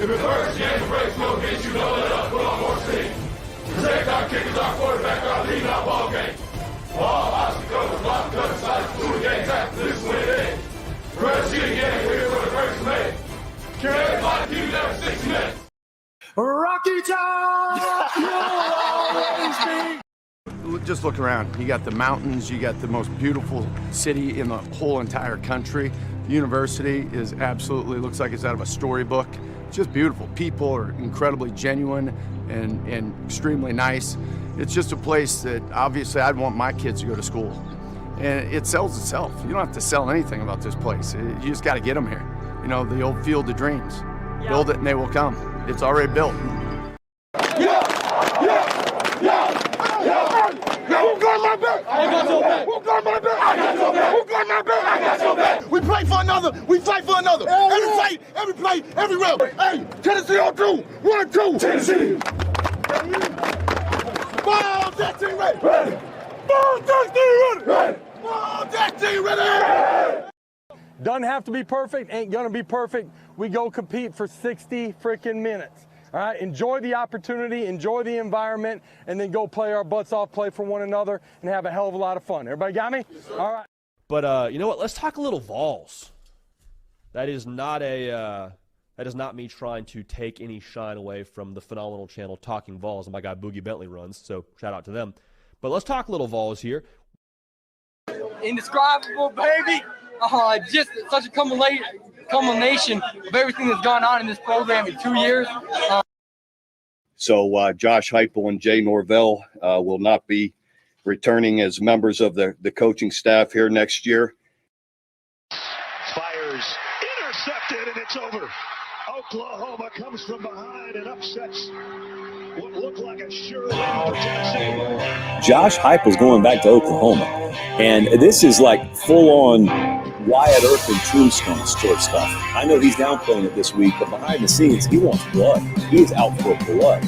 If it hurts, game breaks, no get you know it up, put on more steam. Protect our kickers, our quarterback, our lead, our ball game. Ball, obstacles, block, cut, sides, do the game, tap, this win it in. First year game, we're here for the first man. Carry my team every 6 minutes. Rocky Top, you'll always be. Just look around. You got the mountains, you got the most beautiful city in the whole entire country. The university is absolutely, looks like it's out of a storybook. It's just beautiful. People are incredibly genuine and extremely nice. It's just a place that obviously I'd want my kids to go to school. And it sells itself. You don't have to sell anything about this place. You just got to get them here. You know, the old field of dreams. Yeah. Build it and they will come. It's already built. Who got my back? I got your back. Who got my back? I got your back. Who got my back? I got your back. We play for another. We fight for another. Every fight, every play, every round. Hey, Tennessee on 2. 1, 2. Tennessee. Ball, that team ready. Ball, that team ready. Ball, that team ready. Doesn't have to be perfect, ain't gonna be perfect. We go compete for 60 freaking minutes. All right, enjoy the opportunity, enjoy the environment, and then go play our butts off, play for one another, and have a hell of a lot of fun. Everybody got me? Yes, all right. But you know what? Let's talk a little Vols. That is not me trying to take any shine away from the phenomenal channel Talkin VAWLS that my guy Boogie Bentley runs. So shout out to them. But let's talk a little Vols here. Indescribable, baby. Just such a culmination of everything that's gone on in this program in 2 years. So Josh Heupel and Jay Norvell will not be returning as members of the coaching staff here next year. Fires, intercepted, and it's over. Oklahoma comes from behind and upsets what looked like a sure win for Tennessee. Josh Heupel's going back to Oklahoma, and this is like full-on Wyatt Earp and Tombstone sort of stuff. I know he's downplaying it this week, but behind the scenes, he wants blood. He is out for blood.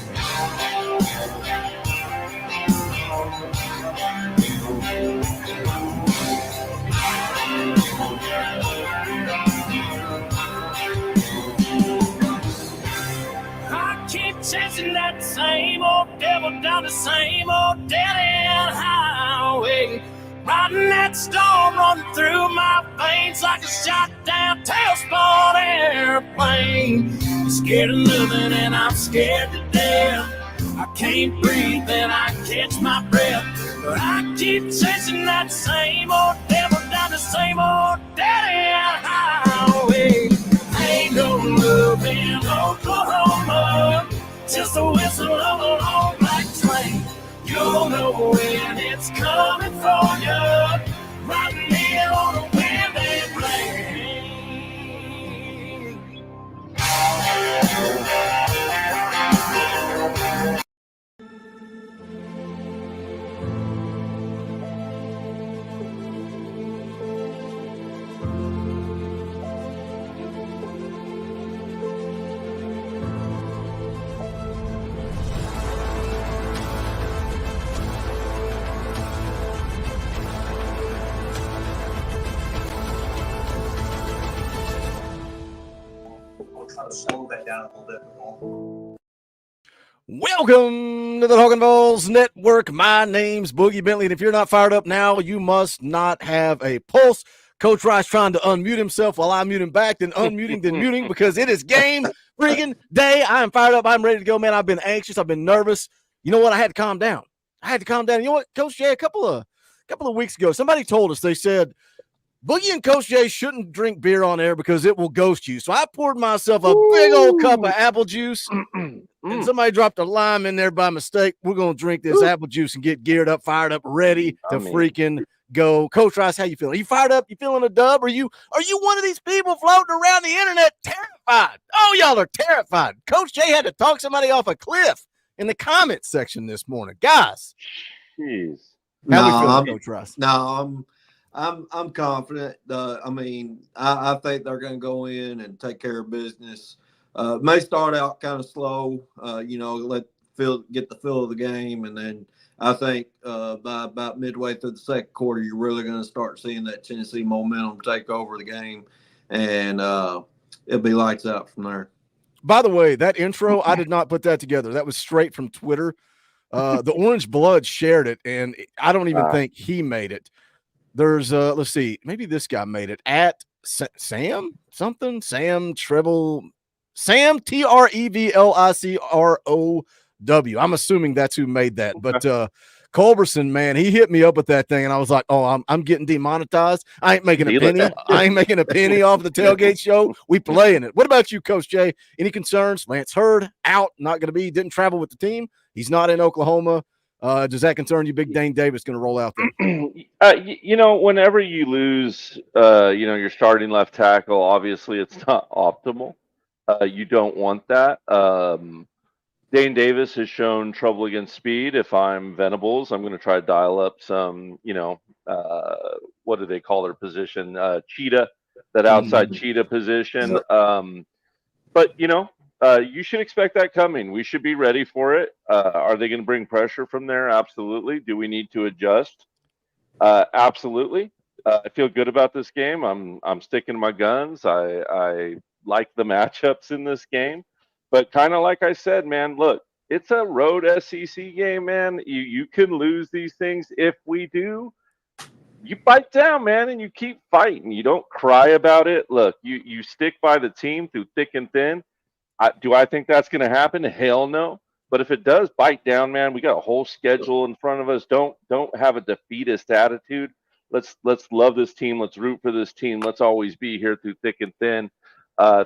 I keep chasing that same old devil down the same old dead-end highway. Riding that storm, running through my veins like a shot down tailspin airplane. I'm scared of living and I'm scared to death. I can't breathe and I catch my breath. But I keep chasing that same old devil down the same old dead-end highway. Ain't no love in Oklahoma, just a whistle of a long black train. You'll know when it's coming for you, riding in on a windy plane. Slow that down a little bit more. Welcome to the Talkin VAWLS Network. My name's Boogie Bentley, and if you're not fired up now, you must not have a pulse. Coach Rice trying to unmute himself while I mute him back, then unmuting, then muting, because it is game freaking day. I am fired up. I'm ready to go, man. I've been anxious. I've been nervous. You know what? I had to calm down. You know what, Coach Jay, a couple of weeks ago, somebody told us, they said, Boogie and Coach Jay shouldn't drink beer on air because it will ghost you. So I poured myself a big old cup of apple juice, and somebody dropped a lime in there by mistake. We're going to drink this apple juice and get geared up, fired up, ready to freaking go. Coach Rice, how you feeling? Are you fired up? You feeling a dub? Are you one of these people floating around the internet terrified? Oh, y'all are terrified. Coach Jay had to talk somebody off a cliff in the comments section this morning. Guys. Jeez. How we feeling, Coach Rice? No, I'm confident. I think they're going to go in and take care of business. May start out kind of slow, get the feel of the game, and then I think by about midway through the second quarter, you're really going to start seeing that Tennessee momentum take over the game, and it'll be lights out from there. By the way, that intro, I did not put that together. That was straight from Twitter. The Orange Blood shared it, and I don't even think he made it. There's let's see, maybe this guy made it at Sam Trevlicrow. I'm assuming that's who made that. But Culberson, man, he hit me up with that thing, and I was like, oh, I'm getting demonetized. I ain't making a penny. I ain't making a penny off the Tailgate Show. We playing it. What about you, Coach Jay? Any concerns? Lance Hurd out, not going to be, didn't travel with the team. He's not in Oklahoma. Does that concern you? Big Dane Davis going to roll out there? Whenever you lose, your starting left tackle, obviously it's not optimal. You don't want that. Dane Davis has shown trouble against speed. If I'm Venables, I'm going to try to dial up some, what do they call their position? Cheetah, that outside cheetah position. But you should expect that coming. We should be ready for it. Are they going to bring pressure from there? Absolutely. Do we need to adjust? Absolutely. I feel good about this game. I'm sticking to my guns. I like the matchups in this game. But kind of like I said, man, look, it's a road SEC game, man. You can lose these things. If we do, you bite down, man, and you keep fighting. You don't cry about it. Look, you stick by the team through thick and thin. Do I think that's going to happen? Hell no. But if it does, bite down, man. We got a whole schedule in front of us. Don't have a defeatist attitude. Let's love this team. Let's root for this team. Let's always be here through thick and thin.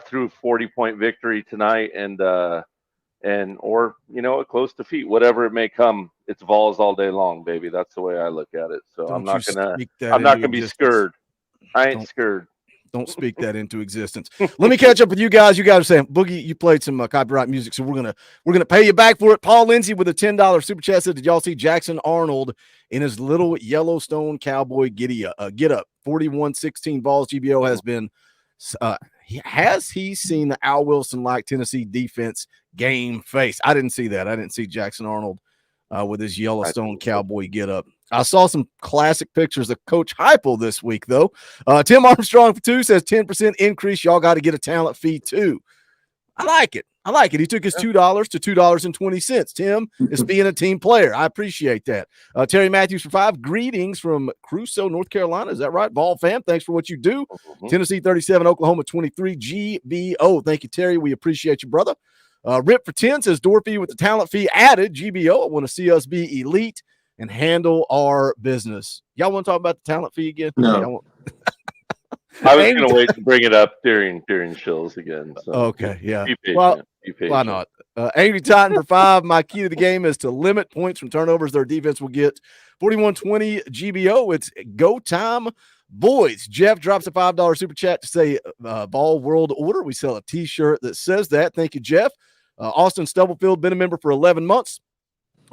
Through 40-point victory tonight or a close defeat, whatever it may come. It's Vols all day long, baby. That's the way I look at it. So I'm not gonna be scared. I ain't scared. Don't speak that into existence. Let me catch up with you guys. You guys are saying, Boogie, you played some copyright music, so we're gonna pay you back for it. Paul Lindsay with a $10 super chat said, "Did y'all see Jackson Arnold in his little Yellowstone cowboy get up? 41-16 Vols. GBO has been." Has he seen the Al Wilson-like Tennessee defense game face? I didn't see that. I didn't see Jackson Arnold with his Yellowstone cowboy get up. I saw some classic pictures of Coach Heupel this week, though. Tim Armstrong for 2 says 10% increase. Y'all got to get a talent fee, too. I like it. He took his $2 to $2.20. Tim is being a team player. I appreciate that. Terry Matthews for 5. Greetings from Crusoe, North Carolina. Is that right? Vol fam, thanks for what you do. Tennessee 37, Oklahoma 23, GBO. Thank you, Terry. We appreciate you, brother. Rip for 10 says Dorothy with the talent fee added. GBO, I want to see us be elite and handle our business. Y'all want to talk about the talent fee again? No. I was going to wait to bring it up during Shills again. So. Okay, yeah. Be patient. Well, be patient. Why not? Angry Titan for 5. My key to the game is to limit points from turnovers their defense will get. 41-20 GBO. It's go time, boys. Jeff drops a $5 super chat to say Ball World Order. We sell a T-shirt that says that. Thank you, Jeff. Austin Stubblefield, been a member for 11 months.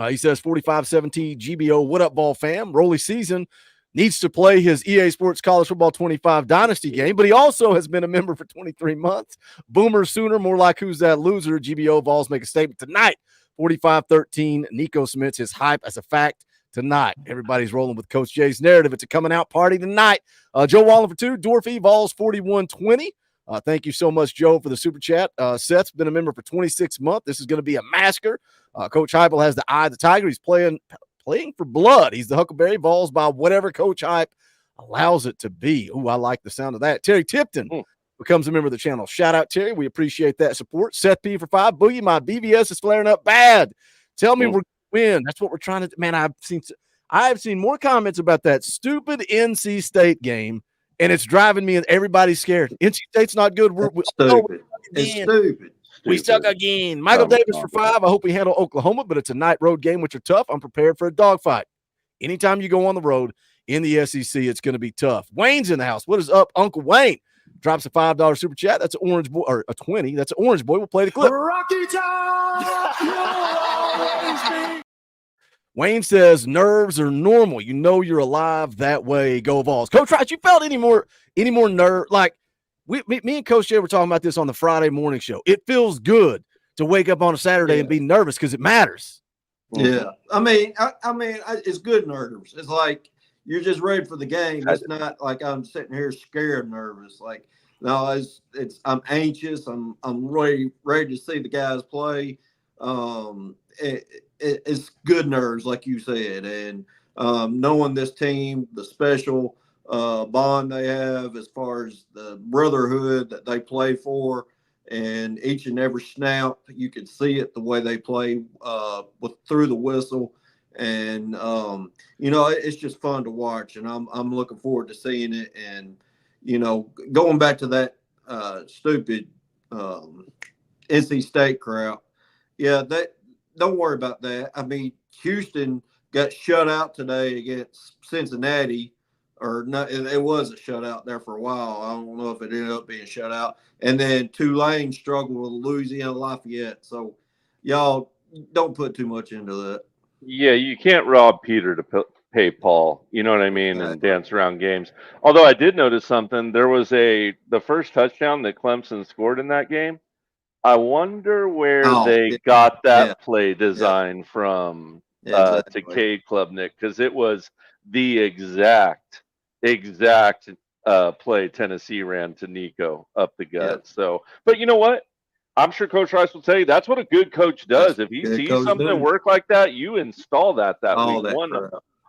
He says 45-17 GBO. What up, Ball fam? Rolly season. Needs to play his EA Sports College Football 25 Dynasty game, but he also has been a member for 23 months. Boomer Sooner, more like who's that loser. GBO Vols make a statement tonight. 45-13. Nico cements his hype as a fact tonight. Everybody's rolling with Coach Jay's narrative. It's a coming out party tonight. Joe Wallen for 2. Dorothy Vols 41-20. Thank you so much, Joe, for the super chat. Seth's been a member for 26 months. This is going to be a massacre. Coach Heupel has the eye of the tiger. He's playing for blood. He's the Huckleberry Vols by whatever Coach Hype allows it to be. Ooh, I like the sound of that. Terry Tipton becomes a member of the channel. Shout out, Terry. We appreciate that support. Seth P for 5. Boogie, my BVS is flaring up bad. Tell me we're going to win. That's what we're trying to – man, I've seen more comments about that stupid NC State game, and it's driving me and everybody's scared. NC State's not good. We're stupid. It's stupid. We suck again. Michael Davis for 5. I hope we handle Oklahoma, but it's a night road game, which are tough. I'm prepared for a dogfight. Anytime you go on the road in the SEC, it's going to be tough. Wayne's in the house. What is up, Uncle Wayne? Drops a $5 super chat. That's an Orange Boy, or a 20. That's an Orange Boy. We'll play the clip. Rocky Top! Wayne says nerves are normal. You know you're alive that way. Go Vols. Coach Wright, you felt any more nerve? Like, me and Coach Jay were talking about this on the Friday morning show. It feels good to wake up on a Saturday and be nervous because it matters. Yeah. I mean, it's good nerves. It's like you're just ready for the game. It's not like I'm sitting here scared nervous. Like No, I'm anxious. I'm ready to see the guys play. It's good nerves, like you said, and knowing this team, the special bond they have as far as the brotherhood that they play for, and each and every snap you can see it the way they play with through the whistle, and it's just fun to watch, and I'm looking forward to seeing it. And going back to that stupid NC State crowd, yeah, that don't worry about that. I mean, Houston got shut out today against Cincinnati, or not? It was a shutout there for a while. I don't know if it ended up being shut out. And then Tulane struggled with Louisiana Lafayette. So, y'all don't put too much into that. Yeah, you can't rob Peter to pay Paul. You know what I mean? And dance around games. Although I did notice something. There was the first touchdown that Clemson scored in that game. I wonder where they got that play design from to Cade Klubnik, because it was the exact play Tennessee ran to Nico up the gut. So, but you know what? I'm sure Coach Rice will tell you that's what a good coach does. If he sees something work like that, you install that week.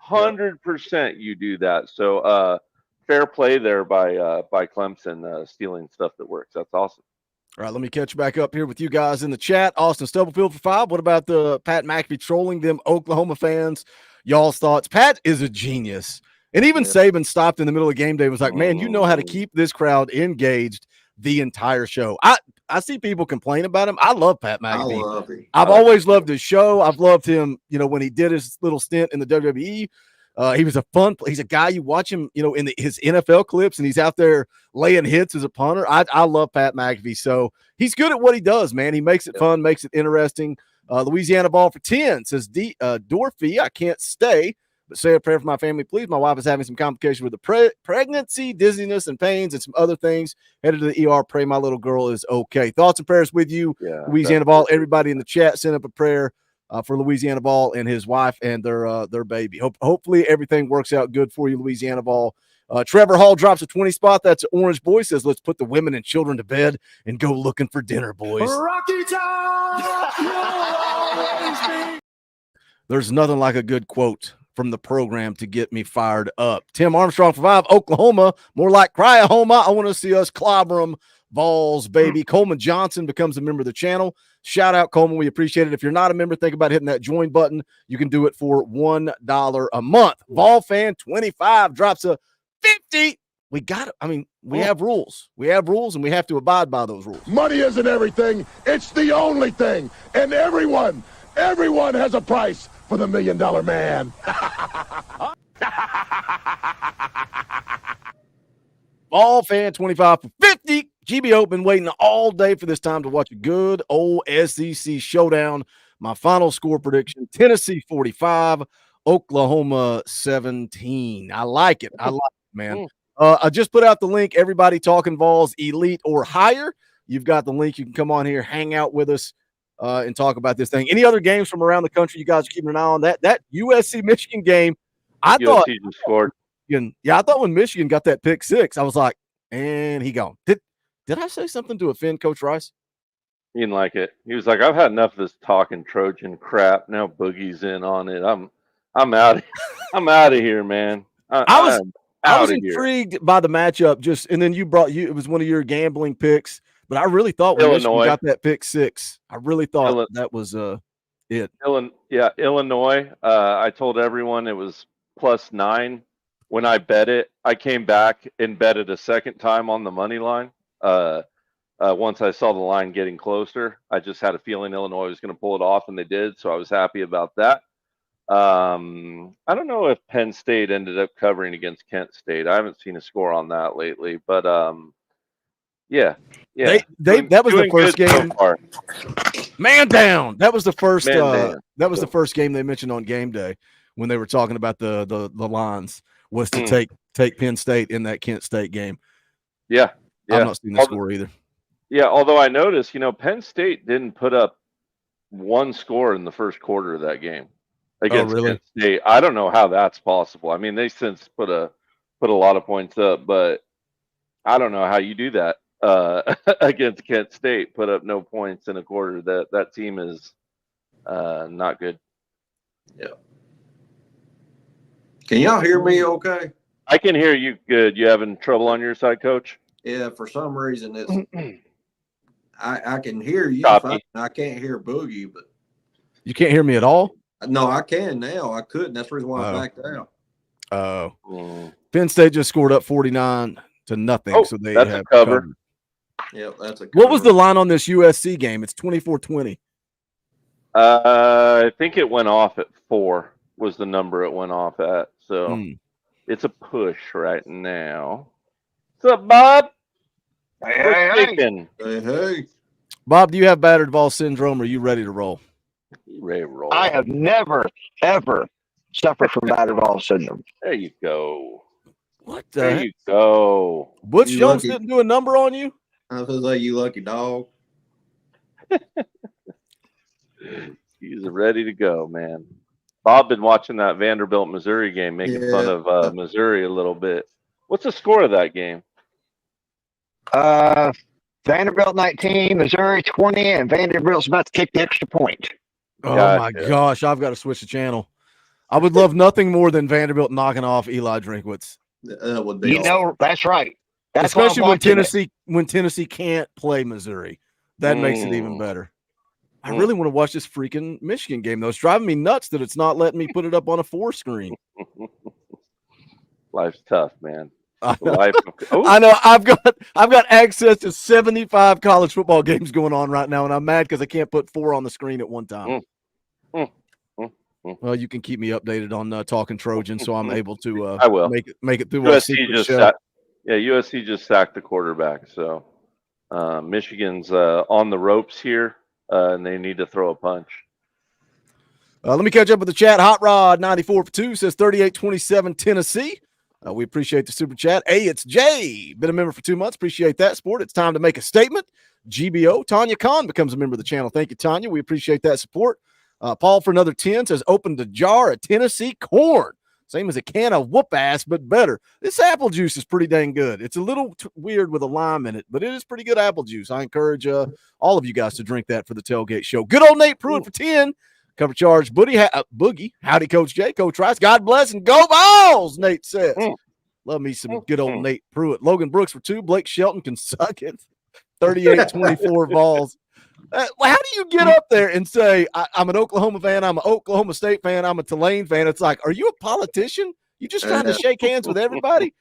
100% you do that. So fair play there by Clemson stealing stuff that works. That's awesome. All right, let me catch back up here with you guys in the chat. Austin Stubblefield for 5. What about the Pat McAfee trolling them Oklahoma fans? Y'all's thoughts? Pat is a genius. And even Saban stopped in the middle of game day and was like, man, you know how to keep this crowd engaged the entire show. I see people complain about him. I love Pat McAfee. I love him. I've always loved his show. I've loved him, when he did his little stint in the WWE. He was he's a guy you watch him, in his NFL clips, and he's out there laying hits as a punter. I love Pat McAfee. So he's good at what he does, man. He makes it fun, makes it interesting. Louisiana Ball for 10 says, Dorothy, I can't stay, but say a prayer for my family, please. My wife is having some complication with the pregnancy, dizziness, and pains, and some other things. Headed to the ER. Pray my little girl is okay. Thoughts and prayers with you, Louisiana Ball. Everybody in the chat, send up a prayer for Louisiana Ball and his wife and their baby. Hopefully everything works out good for you, Louisiana Ball. Trevor Hall drops a 20 spot. That's Orange Boy. Says, let's put the women and children to bed and go looking for dinner, boys. Rocky Top! There's nothing like a good quote from the program to get me fired up. Tim Armstrong for 5. Oklahoma, more like Cryahoma. I want to see us clobber them. Vols, baby. Coleman Johnson becomes a member of the channel. Shout out, Coleman. We appreciate it. If you're not a member, think about hitting that join button. You can do it for $1 a month. Vol fan 25 drops a 50. We got it. I mean, we have rules. We have rules, and we have to abide by those rules. Money isn't everything. It's the only thing. And everyone has a price for the $1 million man. Ball fan 25 for 50. GBO been waiting all day for this time to watch a good old SEC showdown. My final score prediction: Tennessee 45, Oklahoma 17. I like it. I like it, man. I just put out the link. Everybody Talkin VAWLS Elite or higher. You've got the link. You can come on here, hang out with us, and talk about this thing. Any other games from around the country you guys are keeping an eye on? That USC Michigan game, I thought just scored. Yeah, I thought when Michigan got that pick 6, I was like, and he gone. Did I say something to offend Coach Rice? He didn't like it. He was like, I've had enough of this talking Trojan crap. Now Boogie's in on it. I'm out. I'm out of here, man. I was intrigued by the matchup. And then it was one of your gambling picks. But I really thought when Michigan got that pick 6, I really thought that was it. Illinois. I told everyone it was +9. When I bet it, I came back and bet it a second time on the money line. Once I saw the line getting closer, I just had a feeling Illinois was going to pull it off, and they did. So I was happy about that. I don't know if Penn State ended up covering against Kent State. I haven't seen a score on that lately, but yeah. That was the first game. So man down. That was the first. That was the first game they mentioned on game day when they were talking about the lines. Was to take Penn State in that Kent State game. Yeah. I've not seen the score either. Yeah, although I noticed, Penn State didn't put up one score in the first quarter of that game against Kent State. I don't know how that's possible. I mean, they since put a lot of points up, but I don't know how you do that against Kent State. Put up no points in a quarter. That team is not good. Yeah. Can y'all hear me okay? I can hear you good. You having trouble on your side, Coach? Yeah, for some reason it's I can hear you Copy. fine. I can't hear Boogie, but You can't hear me at all? no, I can now. I couldn't. That's the reason why I backed out. Oh. Penn State just scored up 49-0, so they that's have a cover. covered. Yeah, that's a cover. What was the line on this USC game? It's 24-20. I think it went off at 4 was the number it went off at. So it's a push right now. What's up, Bob? Hey. Bob, do you have battered ball syndrome? Or are you ready to roll? Ready to roll. I have never, ever suffered from battered ball syndrome. There you go. What There you go. Butch You Jones lucky. didn't do a number on you? I was like, you lucky dog. He's ready to go, man. Bob been watching that Vanderbilt Missouri game, making fun of Missouri a little bit. What's the score of that game? Vanderbilt 19, Missouri 20, and Vanderbilt's about to kick the extra point. Oh my gosh, I've got to switch the channel. I would love nothing more than Vanderbilt knocking off Eli Drinkwitz. That would be That's right. That's especially when Tennessee can't play Missouri. That makes it even better. I really want to watch this freaking Michigan game, though. It's driving me nuts that it's not letting me put it up on a 4 screen. Life's tough, man. I know. I've got access to 75 college football games going on right now, and I'm mad because I can't put 4 on the screen at one time. Well, you can keep me updated on Talking Trojan, so I'm able to I will make it through USC our secret show. USC just sacked the quarterback, so Michigan's on the ropes here, and they need to throw a punch. Let me catch up with the chat. Hot Rod 94 for 2 says 38-27 Tennessee. We appreciate the super chat. Hey, it's Jay. Been a member for 2 months. Appreciate that, sport. It's time to make a statement. GBO. Tanya Khan becomes a member of the channel. Thank you, Tanya. We appreciate that support. Paul for another 10 says opened a jar of Tennessee corn. Same as a can of whoop ass, but better. This apple juice is pretty dang good. It's a little weird with a lime in it, but it is pretty good apple juice. I encourage all of you guys to drink that for the tailgate show. Good old Nate Pruitt for 10. Cover charge, Boogie. Howdy, Coach Jay. Coach Rice. God bless and go Vols, Nate says. Love me some good old Nate Pruitt. Logan Brooks for 2. Blake Shelton can suck it. 38-24 Vols. How do you get up there and say, I'm an Oklahoma fan, I'm an Oklahoma State fan, I'm a Tulane fan? It's like, are you a politician? You just trying to shake hands with everybody?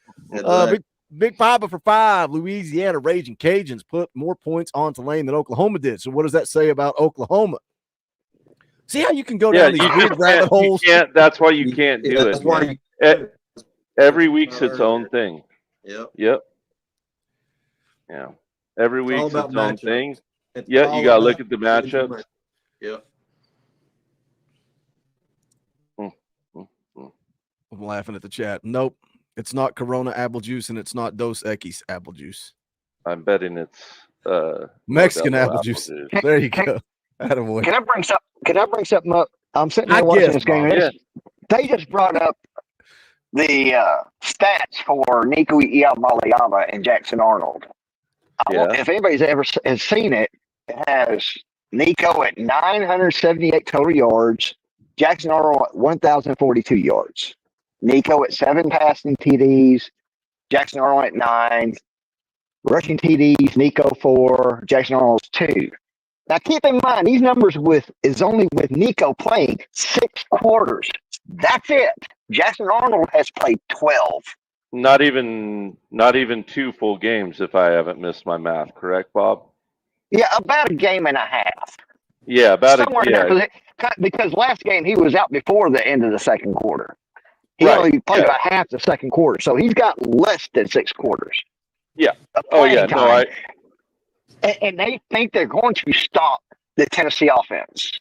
Big Papa for 5. Louisiana Raging Cajuns put more points on Tulane than Oklahoma did. So what does that say about Oklahoma? See how you can go down these weird rabbit holes? That's why you can't do it. Every week's its own thing. Yep. Yeah. Every week's its own matchups. thing. It's You all got to about look at the matchups. Yep. I'm laughing at the chat. Nope. It's not Corona apple juice and it's not Dos Equis apple juice. I'm betting it's Mexican apple juice. There you go. Attaboy. Can I bring something up? I'm sitting there watching this game. They just brought up the stats for Nico Iamaleava and Jackson Arnold. If anybody's ever has seen it, it has Nico at 978 total yards, Jackson Arnold at 1,042 yards. Nico at 7 passing TDs, Jackson Arnold at 9. Rushing TDs, Nico 4, Jackson Arnold's 2. Now keep in mind, these numbers is only with Nico playing 6 quarters. That's it. Jackson Arnold has played 12. Not even 2 full games, if I haven't missed my math. Correct, Bob? Yeah, about a game and a half. Yeah, because last game he was out before the end of the second quarter. He only played about half the second quarter, so he's got less than 6 quarters. Yeah. Time. And they think they're going to stop the Tennessee offense.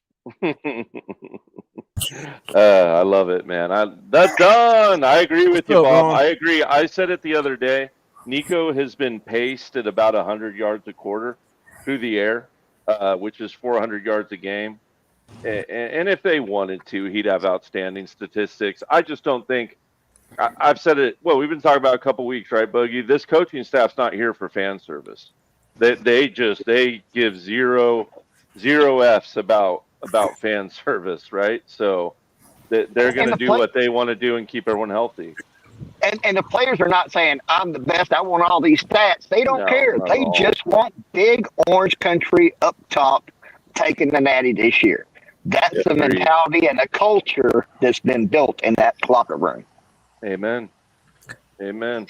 I love it, man. That's done. I agree with you, Bob. I agree. I said it the other day. Nico has been paced at about 100 yards a quarter through the air, which is 400 yards a game. And if they wanted to, he'd have outstanding statistics. I just don't think I've said it. Well, we've been talking about a couple weeks, right, Boogie? This coaching staff's not here for fan service. They give zero F's about fan service, right? So they're going to do what they want to do and keep everyone healthy. And the players are not saying, I'm the best, I want all these stats. They don't care. They just want big orange country up top taking the natty this year. That's the mentality and the culture that's been built in that locker room. Amen. Yep.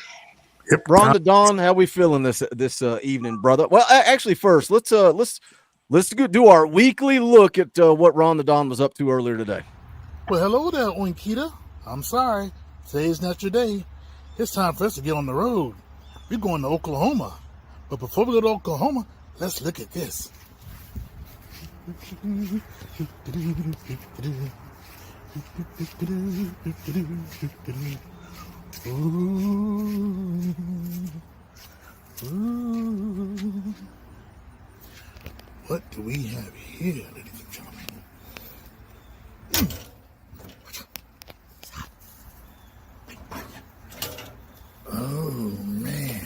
Ron Don, how we feeling this evening, brother? Well, actually, first let's do our weekly look at what Ron the Don was up to earlier today. Well, hello there, Oinkita. I'm sorry. Today's not your day. It's time for us to get on the road. We're going to Oklahoma. But before we go to Oklahoma, let's look at this. Ooh. What do we have here, ladies and gentlemen? Oh, man.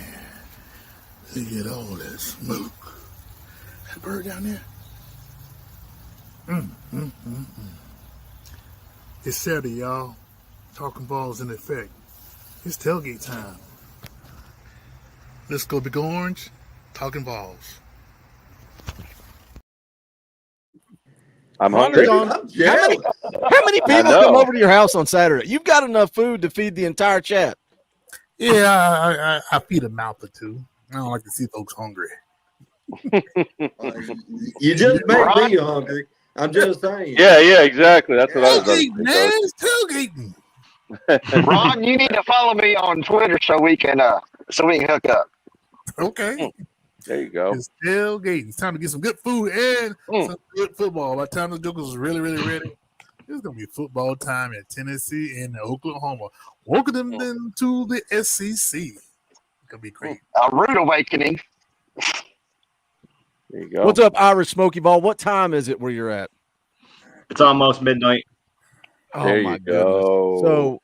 Look at all that smoke. That bird down there? It's Saturday, y'all. Talkin VAWLS in effect. It's tailgate time. Let's go Big Orange. Talkin VAWLS. I'm hungry. How many people come over to your house on Saturday? You've got enough food to feed the entire chat. Yeah, I feed a mouth or two. I don't like to see folks hungry. You just made me hungry. I'm just saying. Yeah, exactly. That's what I was tailgating, man. It's tailgating. Ron, you need to follow me on Twitter so we can hook up. Okay. There you go. It's tailgating. It's time to get some good food and some good football. By the time the Jokers is really, really ready, it's gonna be football time in Tennessee and Oklahoma. Welcome them to the SEC. It's gonna be great. A rude awakening. There you go. What's up, Irish Smoky Ball? What time is it where you're at? It's almost midnight. Oh there my you go. goodness. So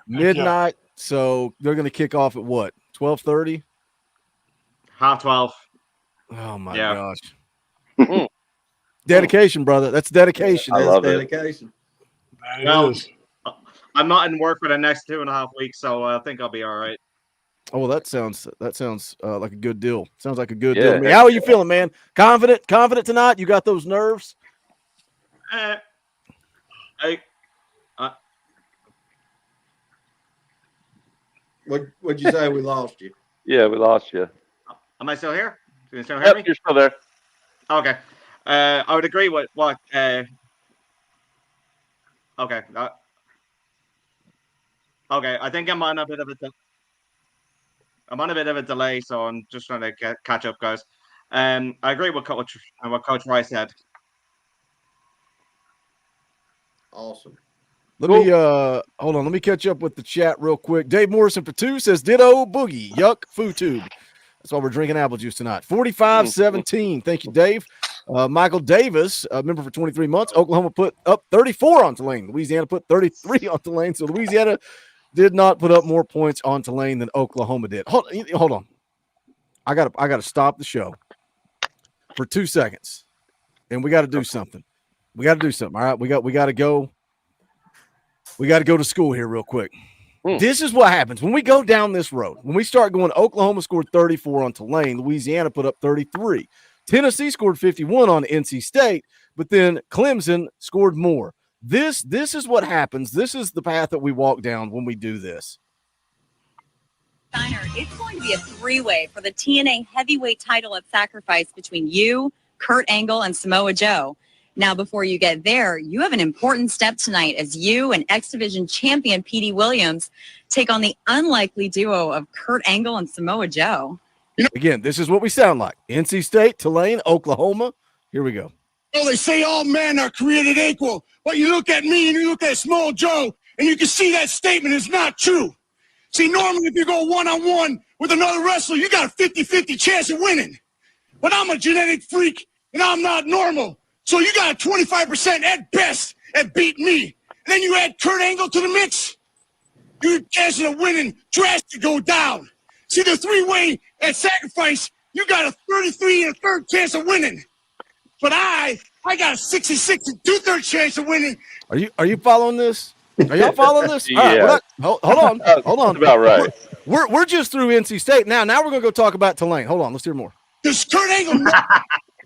midnight. So they're going to kick off at what? 12:30? 12:30. Oh my gosh. Dedication, brother. That's dedication. I love it. Dedication. Well, I'm not in work for the next 2.5 weeks, so I think I'll be all right. Oh, well, that sounds like a good deal. Sounds like a good deal to me. How are you feeling, man? Confident tonight? You got those nerves? What'd you say? We lost you. Yeah, we lost you. Am I still here? Can you still hear me? You're still there. Okay. I would agree with what. Okay. Okay. I think I'm on a bit of a delay, so I'm just trying to catch up, guys. I agree with what Coach Rice said. Awesome. Let me hold on. Let me catch up with the chat real quick. Dave Morrison for 2 says ditto boogie. Yuck, foo tube. That's why we're drinking apple juice tonight. 45-17. Thank you, Dave. Michael Davis, a member for 23 months. Oklahoma put up 34 on Tulane. Louisiana put 33 on Tulane. So Louisiana did not put up more points on Tulane than Oklahoma did. Hold on. I gotta stop the show for 2 seconds. And we gotta do something. All right. We gotta go. We got to go to school here real quick. This is what happens when we go down this road. When we start going, Oklahoma scored 34 on Tulane. Louisiana put up 33. Tennessee scored 51 on NC State, but then Clemson scored more. This is what happens. This is the path that we walk down when we do this. Steiner, it's going to be a three-way for the TNA heavyweight title at Sacrifice between you, Kurt Angle, and Samoa Joe. Now, before you get there, you have an important step tonight as you and X Division champion Petey Williams take on the unlikely duo of Kurt Angle and Samoa Joe. Again, this is what we sound like. NC State, Tulane, Oklahoma. Here we go. Well, they say all men are created equal, but you look at me and you look at Small Joe, and you can see that statement is not true. See, normally if you go one-on-one with another wrestler, you got a 50-50 chance of winning. But I'm a genetic freak, and I'm not normal. So you got a 25% at best at beating me. And then you add Kurt Angle to the mix. your chances of winning drastically go down. See, the three-way at Sacrifice, you got a 33 and a third chance of winning. But I got a 66 and two-thirds chance of winning. Are you following this? Are y'all following this? All right, Yeah. hold on. Hold on. That's about right. We're just through NC State. Now we're gonna go talk about Tulane. Hold on, let's hear more. Because Kurt Angle,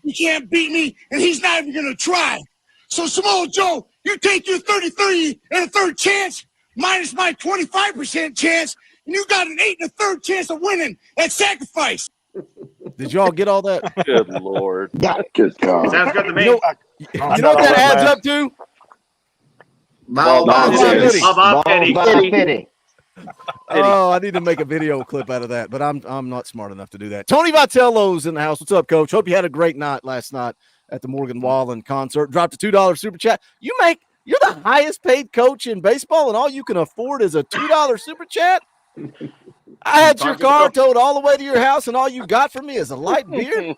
he can't beat me, and he's not even gonna try. So Samoa Joe, you take your 33 and a third chance minus my 25% chance, and you got an 8 and a third chance of winning at Sacrifice. Did y'all get all that? Good Lord. Good God. Sounds good to me. You know what that adds up to? Bob Fitty. Oh, I need to make a video clip out of that, but I'm not smart enough to do that. Tony Vitello's in the house. What's up, Coach? Hope you had a great night last night at the Morgan Wallen concert. Dropped a $2 super chat. You're the highest paid coach in baseball, and all you can afford is a $2 super chat. I had your car towed all the way to your house, and all you got from me is a light beer.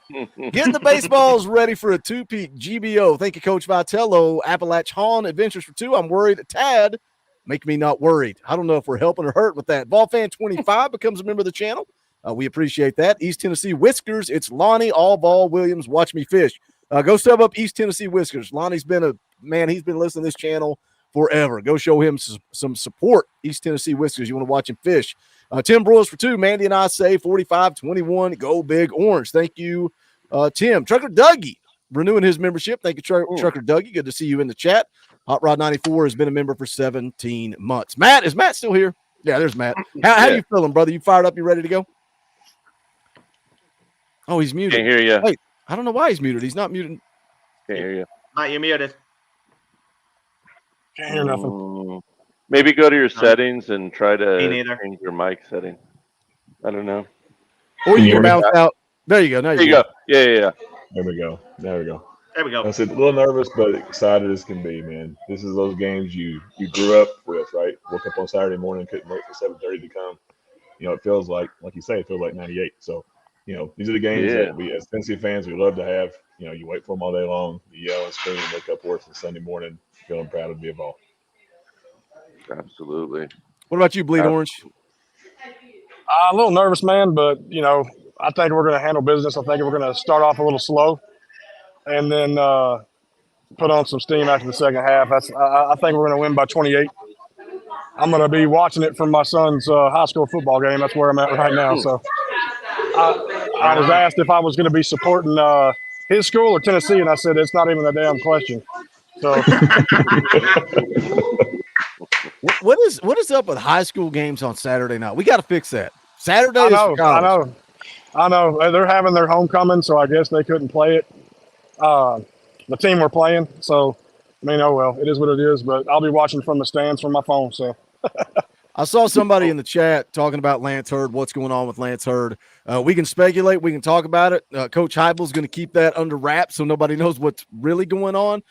Getting the baseballs ready for a two-peak GBO. Thank you, Coach Vitello. Appalachian Adventures for Two. I'm worried a tad. Make me not worried. I don't know if we're helping or hurt with that. Ballfan25 becomes a member of the channel. We appreciate that. East Tennessee Whiskers. It's Lonnie Allball Williams. Watch me fish. Go sub up East Tennessee Whiskers. Lonnie's been he's been listening to this channel forever. Go show him some support. East Tennessee Whiskers. You want to watch him fish. Tim Broyles for two. Mandy and I say 45-21. Go Big Orange. Thank you, Tim. Trucker Dougie renewing his membership. Thank you, Trucker Dougie. Good to see you in the chat. Hot Rod 94 has been a member for 17 months. Matt, is Matt still here? Yeah, there's Matt. How you feeling, brother? You fired up? You ready to go? Oh, he's muted. Can't hear you. Wait, I don't know why he's muted. He's not muted. Can't hear you. Matt, you're muted. Can't hear nothing. Maybe go to your settings and try to Me neither. change your mic setting. I don't know. Or you can bounce out. There you go. Now There you go. Yeah. There we go. There we go. There we go. I said a little nervous, but excited as can be, man. This is those games you grew up with, right? Woke up on Saturday morning, couldn't wait for 7:30 to come. You know, it feels like you say, it feels like '98. So, you know, these are the games that we, as Tennessee fans, we love to have. You know, you wait for them all day long, you yell and scream, and wake up worse on Sunday morning, feeling proud to be involved. Absolutely. What about you, Bleed Orange? A little nervous, man, but, you know, I think we're going to handle business. I think we're going to start off a little slow and then put on some steam after the second half. I think we're going to win by 28. I'm going to be watching it from my son's high school football game. That's where I'm at right now. So I was asked if I was going to be supporting his school or Tennessee, and I said it's not even a damn question. So what is up with high school games on Saturday night? We got to fix that. Saturday I is know, for college. I know. They're having their homecoming, so I guess they couldn't play it. The team we're playing, so I mean, oh well, it is what it is. But I'll be watching from the stands from my phone. So I saw somebody in the chat talking about Lance Hurd. What's going on with Lance Hurd? We can speculate. We can talk about it. Coach Heibel's going to keep that under wraps so nobody knows what's really going on.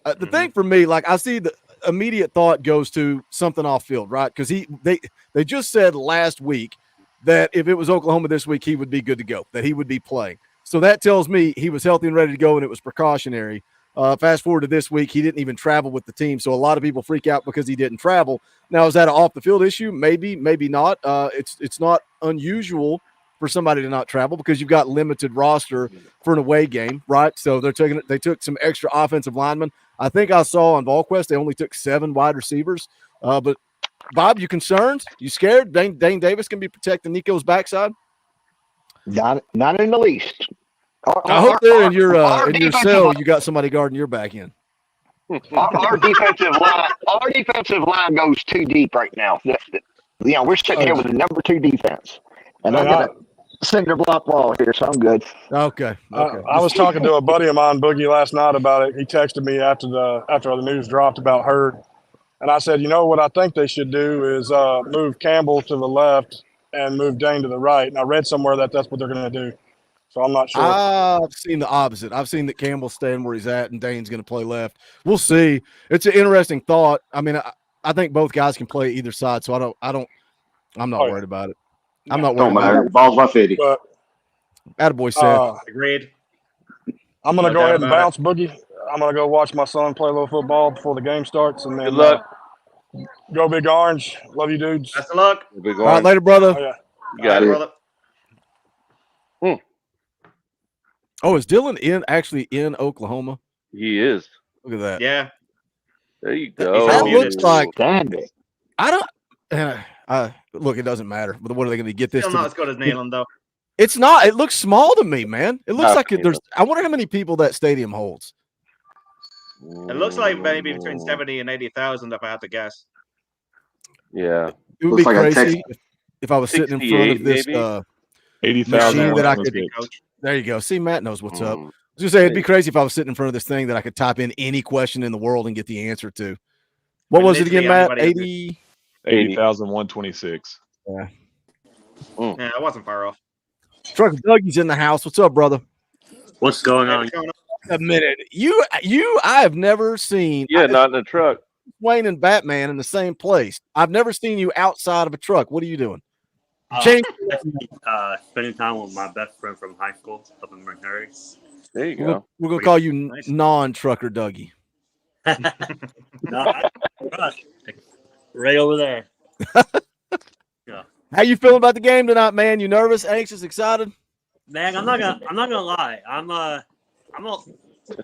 The thing for me, like I see the immediate thought goes to something off field, right? Because they just said last week that if it was Oklahoma this week, he would be good to go, that he would be playing. So that tells me he was healthy and ready to go, and it was precautionary. Fast forward to this week, he didn't even travel with the team. So a lot of people freak out because he didn't travel. Now, is that an off-the-field issue? Maybe, maybe not. It's not unusual for somebody to not travel because you've got limited roster for an away game, right? So they took some extra offensive linemen. I think I saw on VolQuest they only took 7 wide receivers. But, Bob, you concerned? You scared? Dane Davis can be protecting Nico's backside? Not in the least. I hope there in your cell you got somebody guarding your back end. Our defensive line goes too deep right now. You know, we're sitting here with the number 2 defense, and I got a cinder block wall here, so I'm good. Okay. I was talking to a buddy of mine, Boogie, last night about it. He texted me after the news dropped about Hurd, and I said, you know what I think they should do is move Campbell to the left and move Dane to the right. And I read somewhere that that's what they're going to do. So I'm not sure. I've seen the opposite. I've seen that Campbell's staying where he's at and Dane's going to play left. We'll see. It's an interesting thought. I mean, I think both guys can play either side, so I'm not worried about it. I'm not worried about it. Balls by 50. Attaboy, Seth. Agreed. I'm going to go ahead and bounce, Boogie. I'm going to go watch my son play a little football before the game starts. And then, Good luck. Go Big Orange. Love you, dudes. Best of luck. Big All right, later, brother. Oh, yeah. You got it. brother. Oh, is Dylan actually in Oklahoma? He is. Look at that. Yeah. There you He's go. That looks like Standing. I don't. Look, it doesn't matter. But what are they going to get this? Still not as good as Neyland, though. It's not. It looks small to me, man. It looks Not like Neyland. there's. I wonder how many people that stadium holds. It looks like maybe between 70 and 80,000, if I had to guess. Yeah. It would be crazy if I was sitting in front of this 80,000 machine that I could. Coach. There you go. See, Matt knows what's up. I Mm. was gonna say it'd be crazy if I was sitting in front of this thing that I could type in any question in the world and get the answer to. What was it again, Matt? 80,126. Yeah. Yeah, I wasn't far off. Truck Dougie's in the house. What's up, brother? What's going on? A minute. I have never seen. Yeah, not in a truck. Wayne and Batman in the same place. I've never seen you outside of a truck. What are you doing? Spending time with my best friend from high school up in Missouri. There you go. We're gonna call you non-trucker Dougie. No, right over there. Yeah. How you feeling about the game tonight, man? You nervous, anxious, excited? Man, I'm not gonna lie.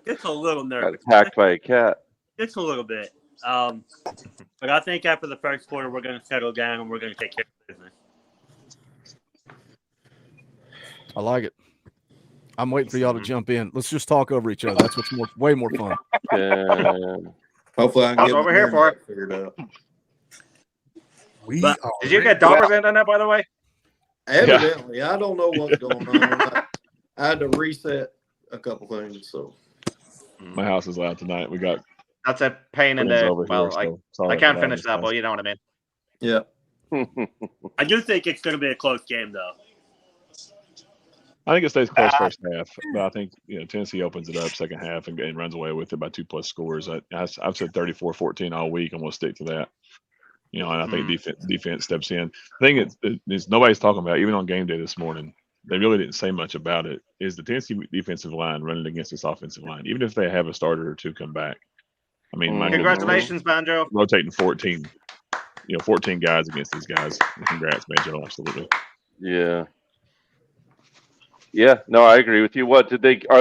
Just a little nervous. Got attacked by a cat. Just a little bit. But I think after the first quarter, we're gonna settle down and we're gonna take care of business. I like it. I'm waiting for y'all to jump in. Let's just talk over each other. That's what's way more fun. Hopefully, I can I was get over here for it. figured out. Did you get dollars in on that, by the way? Evidently, I don't know what's going on. I had to reset a couple things, so My house is loud tonight. We got That's a pain in friends the. over Well, here, so sorry I can't about finish this, that, guys. but you know what I mean. yeah. I do think it's gonna be a close game, though. I think it stays close first half, but I think Tennessee opens it up second half and runs away with it by 2+ scores. I've said 34-14 all week, and we'll stick to that. And I think defense steps in. The thing is nobody's talking about, even on game day this morning, they really didn't say much about it, is the Tennessee defensive line running against this offensive line, even if they have a starter or two come back. I mean, my Congratulations, Banjo. rotating 14 guys against these guys. Congrats, Banjo, absolutely. Yeah. Yeah, no, I agree with you. Are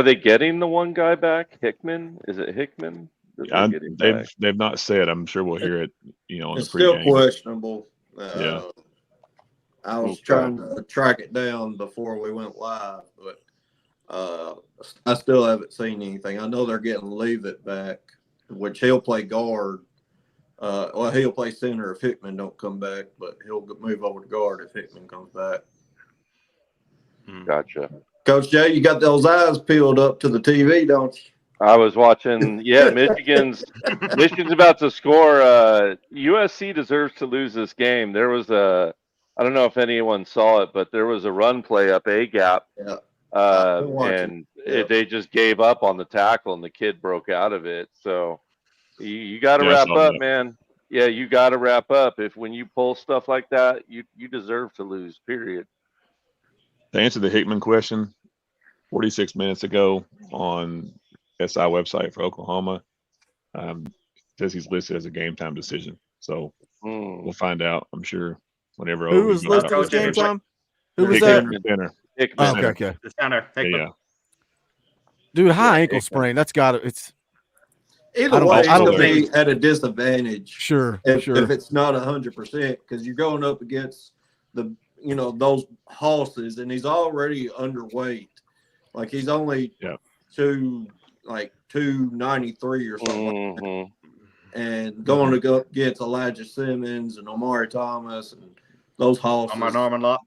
they getting the one guy back? Hickman? Is it Hickman? They've not said. I'm sure we'll hear it. On It's the pregame. still questionable. Yeah. I was trying to track it down before we went live, but I still haven't seen anything. I know they're getting Leavitt back, which he'll play guard. He'll play center if Hickman don't come back, but he'll move over to guard if Hickman comes back. Gotcha. Coach Jay, you got those eyes peeled up to the TV, don't you? I was watching. Yeah, Michigan's about to score. USC deserves to lose this game. There was I don't know if anyone saw it, but there was a run play up A gap, and they just gave up on the tackle, and the kid broke out of it. So you got to wrap up, man. Yeah, you got to wrap up. When you pull stuff like that, you deserve to lose. Period. To answer the Hickman question, 46 minutes ago on SI website for Oklahoma, says he's listed as a game time decision. So we'll find out, I'm sure, whenever. Who was listed as game time? Who was that? Center. Okay. The center. Yeah. Dude, high ankle sprain. That's got to. It's. Either way, it'll be at a disadvantage. Sure. If it's not 100%, because you're going up against those horses, and he's already underweight. Like he's only 293 or something. Like that. And going to go against Elijah Simmons and Omari Thomas and those horses. Omar Norman Lott.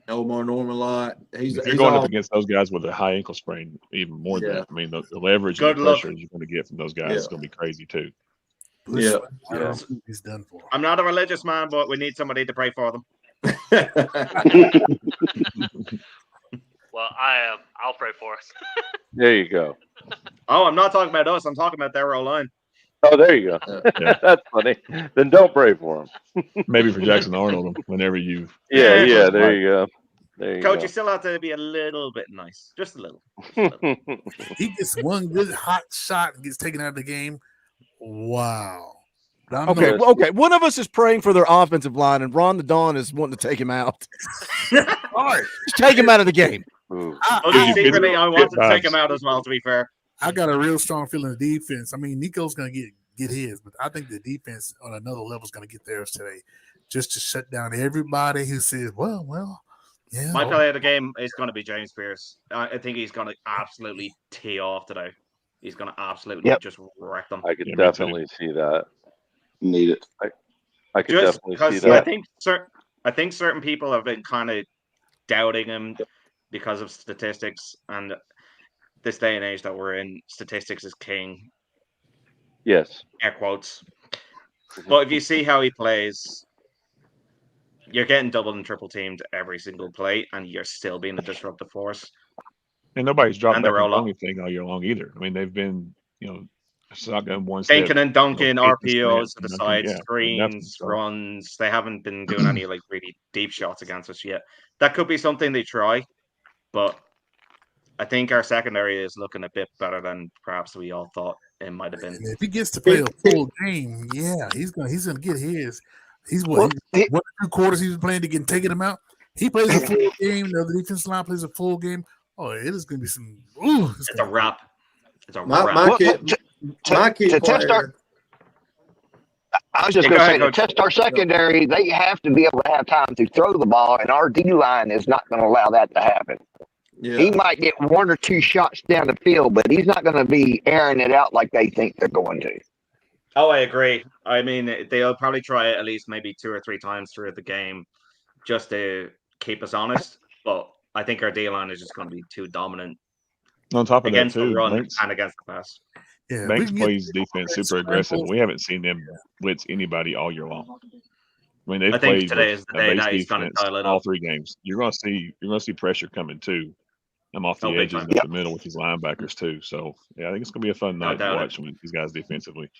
If you're going up against those guys with a high ankle sprain, even more than that. I mean, the leverage and the pressure you're going to get from those guys is going to be crazy too. Yeah. He's done for. I'm not a religious man, but we need somebody to pray for them. Well, I am. I'll pray for us. There you go. Oh, I'm not talking about us. I'm talking about their O-line. Oh, there you go. That's funny. Then don't pray for him. Maybe for Jackson Arnold whenever you. Yeah. There you go. There you Coach, go. you still have to be a little bit nice, just a little. He gets one good hot shot and gets taken out of the game. Wow. Okay, okay. One of us is praying for their offensive line, and Ron the Don is wanting to take him out. Just take him out of the game. Secretly, I wanted to take him out as well, to be fair. I got a real strong feeling the defense. I mean, Nico's going to get his, but I think the defense on another level is going to get theirs today, just to shut down everybody who says, well, yeah. My play of the game is going to be James Pierce. I think he's going to absolutely tee off today. He's going to absolutely just wreck them. I could definitely see that. Need it. I could definitely see that. I think certain people have been kind of doubting him because of statistics, and this day and age that we're in, statistics is king. Yes. Air quotes. But if you see how he plays, you're getting double and triple teamed every single play, and you're still being a disruptive force. And nobody's dropped And back they're all on anything all year long either. I mean, they've been, shotgun one step. Dinking and dunking, RPOs to the dunking, side, yeah, screens, runs. They haven't been doing any really deep shots against us yet. That could be something they try, but I think our secondary is looking a bit better than perhaps we all thought it might have been. And if he gets to play a full game, yeah, he's gonna get his. He's what 2 quarters he's been playing to get taking him out. He plays a full game. The other defense line plays a full game. Oh, it is gonna be some. It's a wrap. It's a wrap. My key player. I was just going to say, to test our secondary, they have to be able to have time to throw the ball, and our D line is not going to allow that to happen. Yeah. He might get 1 or 2 shots down the field, but he's not going to be airing it out like they think they're going to. Oh, I agree. I mean, they'll probably try it at least maybe 2 or 3 times through the game just to keep us honest. But I think our D line is just going to be too dominant. On top of against that, too, the run Banks, and against the pass. Yeah, Banks plays defense super aggressive. We haven't seen them blitz anybody all year long. I mean, they've played today is the day that he's going to dial it all up. 3 games. You're going to see pressure coming too. I'm off the edges and up the middle with these linebackers too. So yeah, I think it's going to be a fun night to watch with these guys defensively.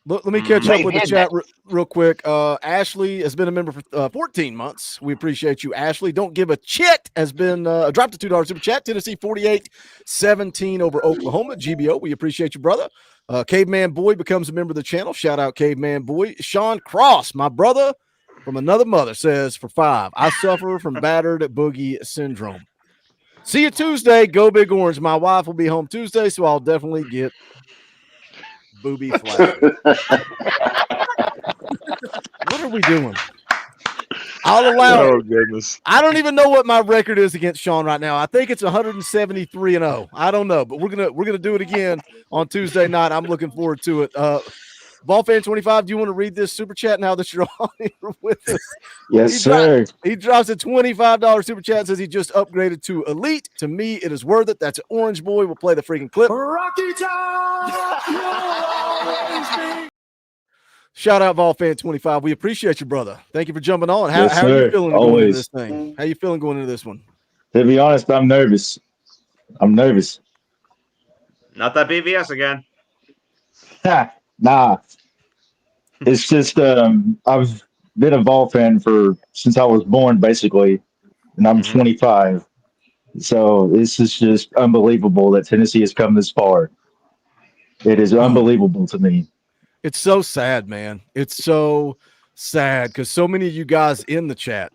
Let me catch up with the chat real quick. Ashley has been a member for 14 months. We appreciate you, Ashley. Don't give a chit has been dropped a $2 super chat. Tennessee 48-17 over Oklahoma. GBO, we appreciate you, brother. Caveman Boy becomes a member of the channel. Shout out Caveman Boy. Sean Cross, my brother from another mother, says for 5. I suffer from battered boogie syndrome. See you Tuesday. Go Big Orange. My wife will be home Tuesday, so I'll definitely get booby flag. What are we doing? I'll allow it. Oh goodness! I don't even know what my record is against Sean right now. I think it's 173-0. I don't know, but we're gonna do it again on Tuesday night. I'm looking forward to it. Ballfan 25, do you want to read this super chat now that you're on here with us? Yes, sir. He drops a $25 super chat and says he just upgraded to Elite. To me, it is worth it. That's an Orange Boy. We'll play the freaking clip. Rocky Top! Shout out Ballfan 25. We appreciate you, brother. Thank you for jumping on. How are you feeling going into this thing? How you feeling going into this one? To be honest, I'm nervous. Not that BVS again. Nah. It's just I've been a Vol fan since I was born, basically, and I'm 25. So this is just unbelievable that Tennessee has come this far. It is unbelievable to me. It's so sad, man. It's so sad because so many of you guys in the chat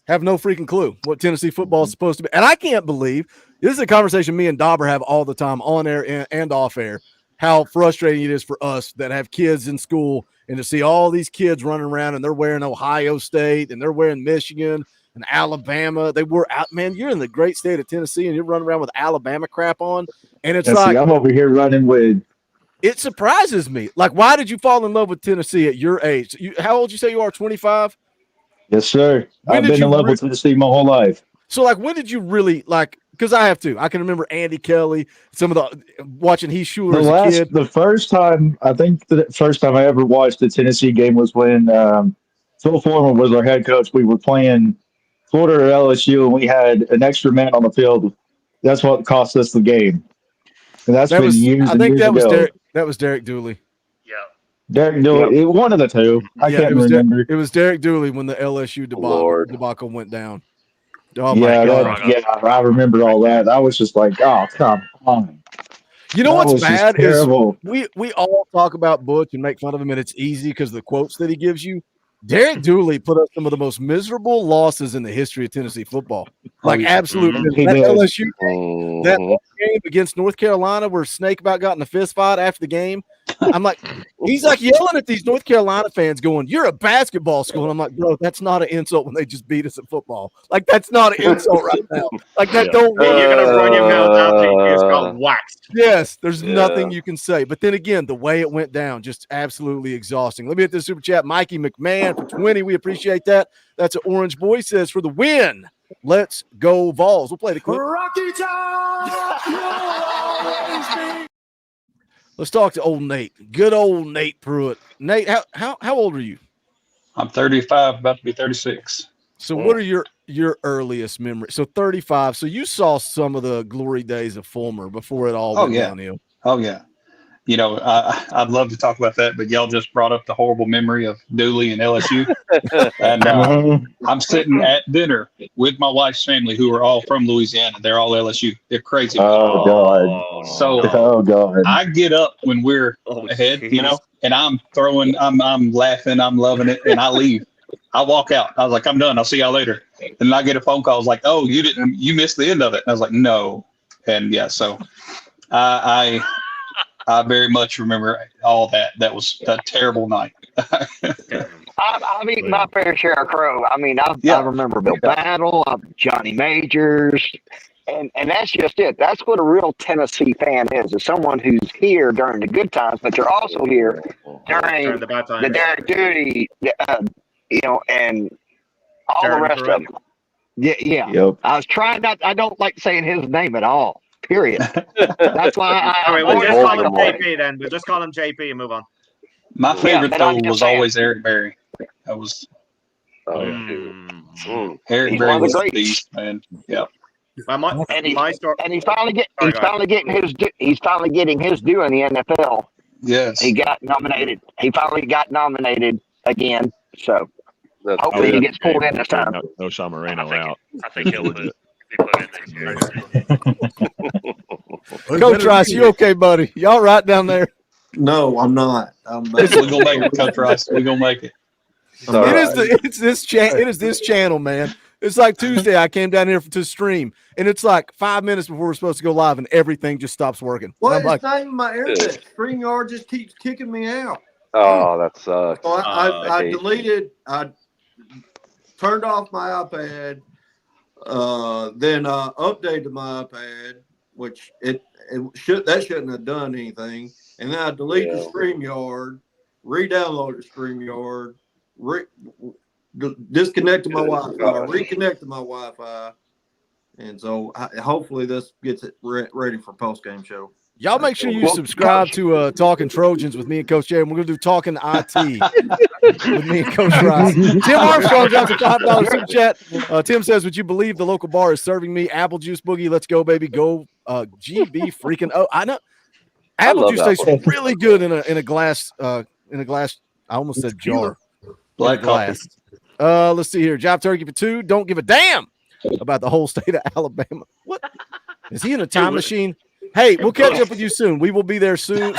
have no freaking clue what Tennessee football is supposed to be. And I can't believe this is a conversation me and Dauber have all the time on air and off air. How frustrating it is for us that have kids in school and to see all these kids running around and they're wearing Ohio State and they're wearing Michigan and Alabama. They were out, man. You're in the great state of Tennessee and you're running around with Alabama crap on. And it's like, I'm over here running with. It surprises me. Like, why did you fall in love with Tennessee at your age? How old you say you are? 25? Yes, sir. I've been in love with Tennessee my whole life. So, like, when did you really like? Because I have to. I can remember Andy Kelly, some of the watching Heath Schuler as a kid. The first time I ever watched a Tennessee game was when Phil Foreman was our head coach. We were playing Florida or LSU, and we had an extra man on the field. That's what cost us the game. And that's been years and years ago. That was Derek Dooley. Derek Dooley, one of the two. I can't remember. It was Derek Dooley when the LSU debacle went down. Oh my God! I remember all that. I was just like, oh, come on. You know That what's was just bad is terrible. we all talk about Butch and make fun of him, and it's easy because of the quotes that he gives you. Derek Dooley put up some of the most miserable losses in the history of Tennessee football. Like absolute He that did. LSU game, that game against North Carolina where Snake about got in a fist fight after the game. I'm like, he's like yelling at these North Carolina fans going, "You're a basketball school." And I'm like, bro, that's not an insult when they just beat us at football. Like, that's not an insult right now. Like, that don't work. You're gonna run your mouth after you just got waxed. Yes, there's nothing you can say. But then again, the way it went down, just absolutely exhausting. Let me hit this super chat. Mikey McMahon for 20. We appreciate that. That's an Orange Boy says for the win. Let's go Vols. We'll play the clip. Rocky Top! Let's talk to old Nate. Good old Nate Pruitt. Nate, how old are you? I'm 35, about to be 36. So what are your earliest memories? So 35. So you saw some of the glory days of Fulmer before it all went downhill. Oh, yeah. You know, I'd love to talk about that, but y'all just brought up the horrible memory of Dooley and LSU. And I'm sitting at dinner with my wife's family, who are all from Louisiana. They're all LSU. They're crazy. Oh, God. So God. I get up when we're ahead, you know, and I'm throwing, I'm laughing, I'm loving it, and I leave. I walk out. I was like, I'm done. I'll see y'all later. And I get a phone call. I was like, oh, you missed the end of it. And I was like, no. And yeah, so I very much remember all that. That was a terrible night. I've eaten my fair share of crow. I mean, I remember Bill Battle, Johnny Majors, and that's just it. That's what a real Tennessee fan is someone who's here during the good times, but you're also here during the bad times. the Derek Duty, you know, and all the rest of them. Yeah. Yep. I was trying not. I don't like saying his name at all. Period. That's why All right, we'll always just call like him him. JP then. We'll just call him JP and move on. My favorite, but though, I'm just was saying. always Eric Berry. That was Eric He's Berry one of the was the greats. beast, man. Yeah. And he's finally getting his due in the NFL. Yes. He got nominated. He finally got nominated again. So hopefully he gets pulled in this time. No Sean Moreno out. I think he'll be put in there. Coach Rice, you okay, buddy? Y'all right down there? No, I'm not. I'm We're gonna make it, Coach Rice. We're gonna make it. It is this channel, man. It's like Tuesday. I came down here to stream, and it's like 5 minutes before we're supposed to go live, and everything just stops working. Well, I'm it's like, not even my internet. StreamYard just keeps kicking me out. Oh, that sucks. So I hate deleted. I turned off my iPad. Then updated my iPad, which it shouldn't have done anything. And then I deleted the StreamYard, re-downloaded StreamYard, disconnected my Wi-Fi, reconnected my Wi-Fi, and so hopefully this gets it ready for post-game show. y'all make sure you subscribe to Talking Trojans with me and Coach Jay, and we're going to do Talking IT with me and Coach Rice. Tim Armstrong drops a $5 super chat. Tim says, would you believe the local bar is serving me apple juice boogie? Let's go, baby. Go GB freaking. Oh, I know. Apple juice tastes really good in a glass. I almost said jar. Black glass. Let's see here. Job turkey for 2. Don't give a damn about the whole state of Alabama. What? Is he in a time machine? Hey, we'll catch up with you soon. We will be there soon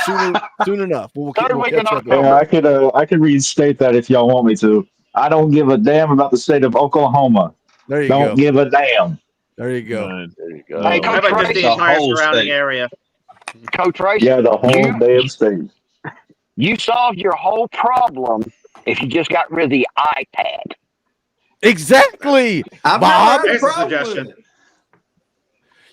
enough. We'll catch up. Yeah, I could restate that if y'all want me to. I don't give a damn about the state of Oklahoma. There you don't go. give a damn. There you go. There you go. Hey, How Coach about just the entire surrounding area? Coach Rice, Yeah, the whole damn state. you solved your whole problem if you just got rid of the iPad. Exactly, Bob. There's a suggestion.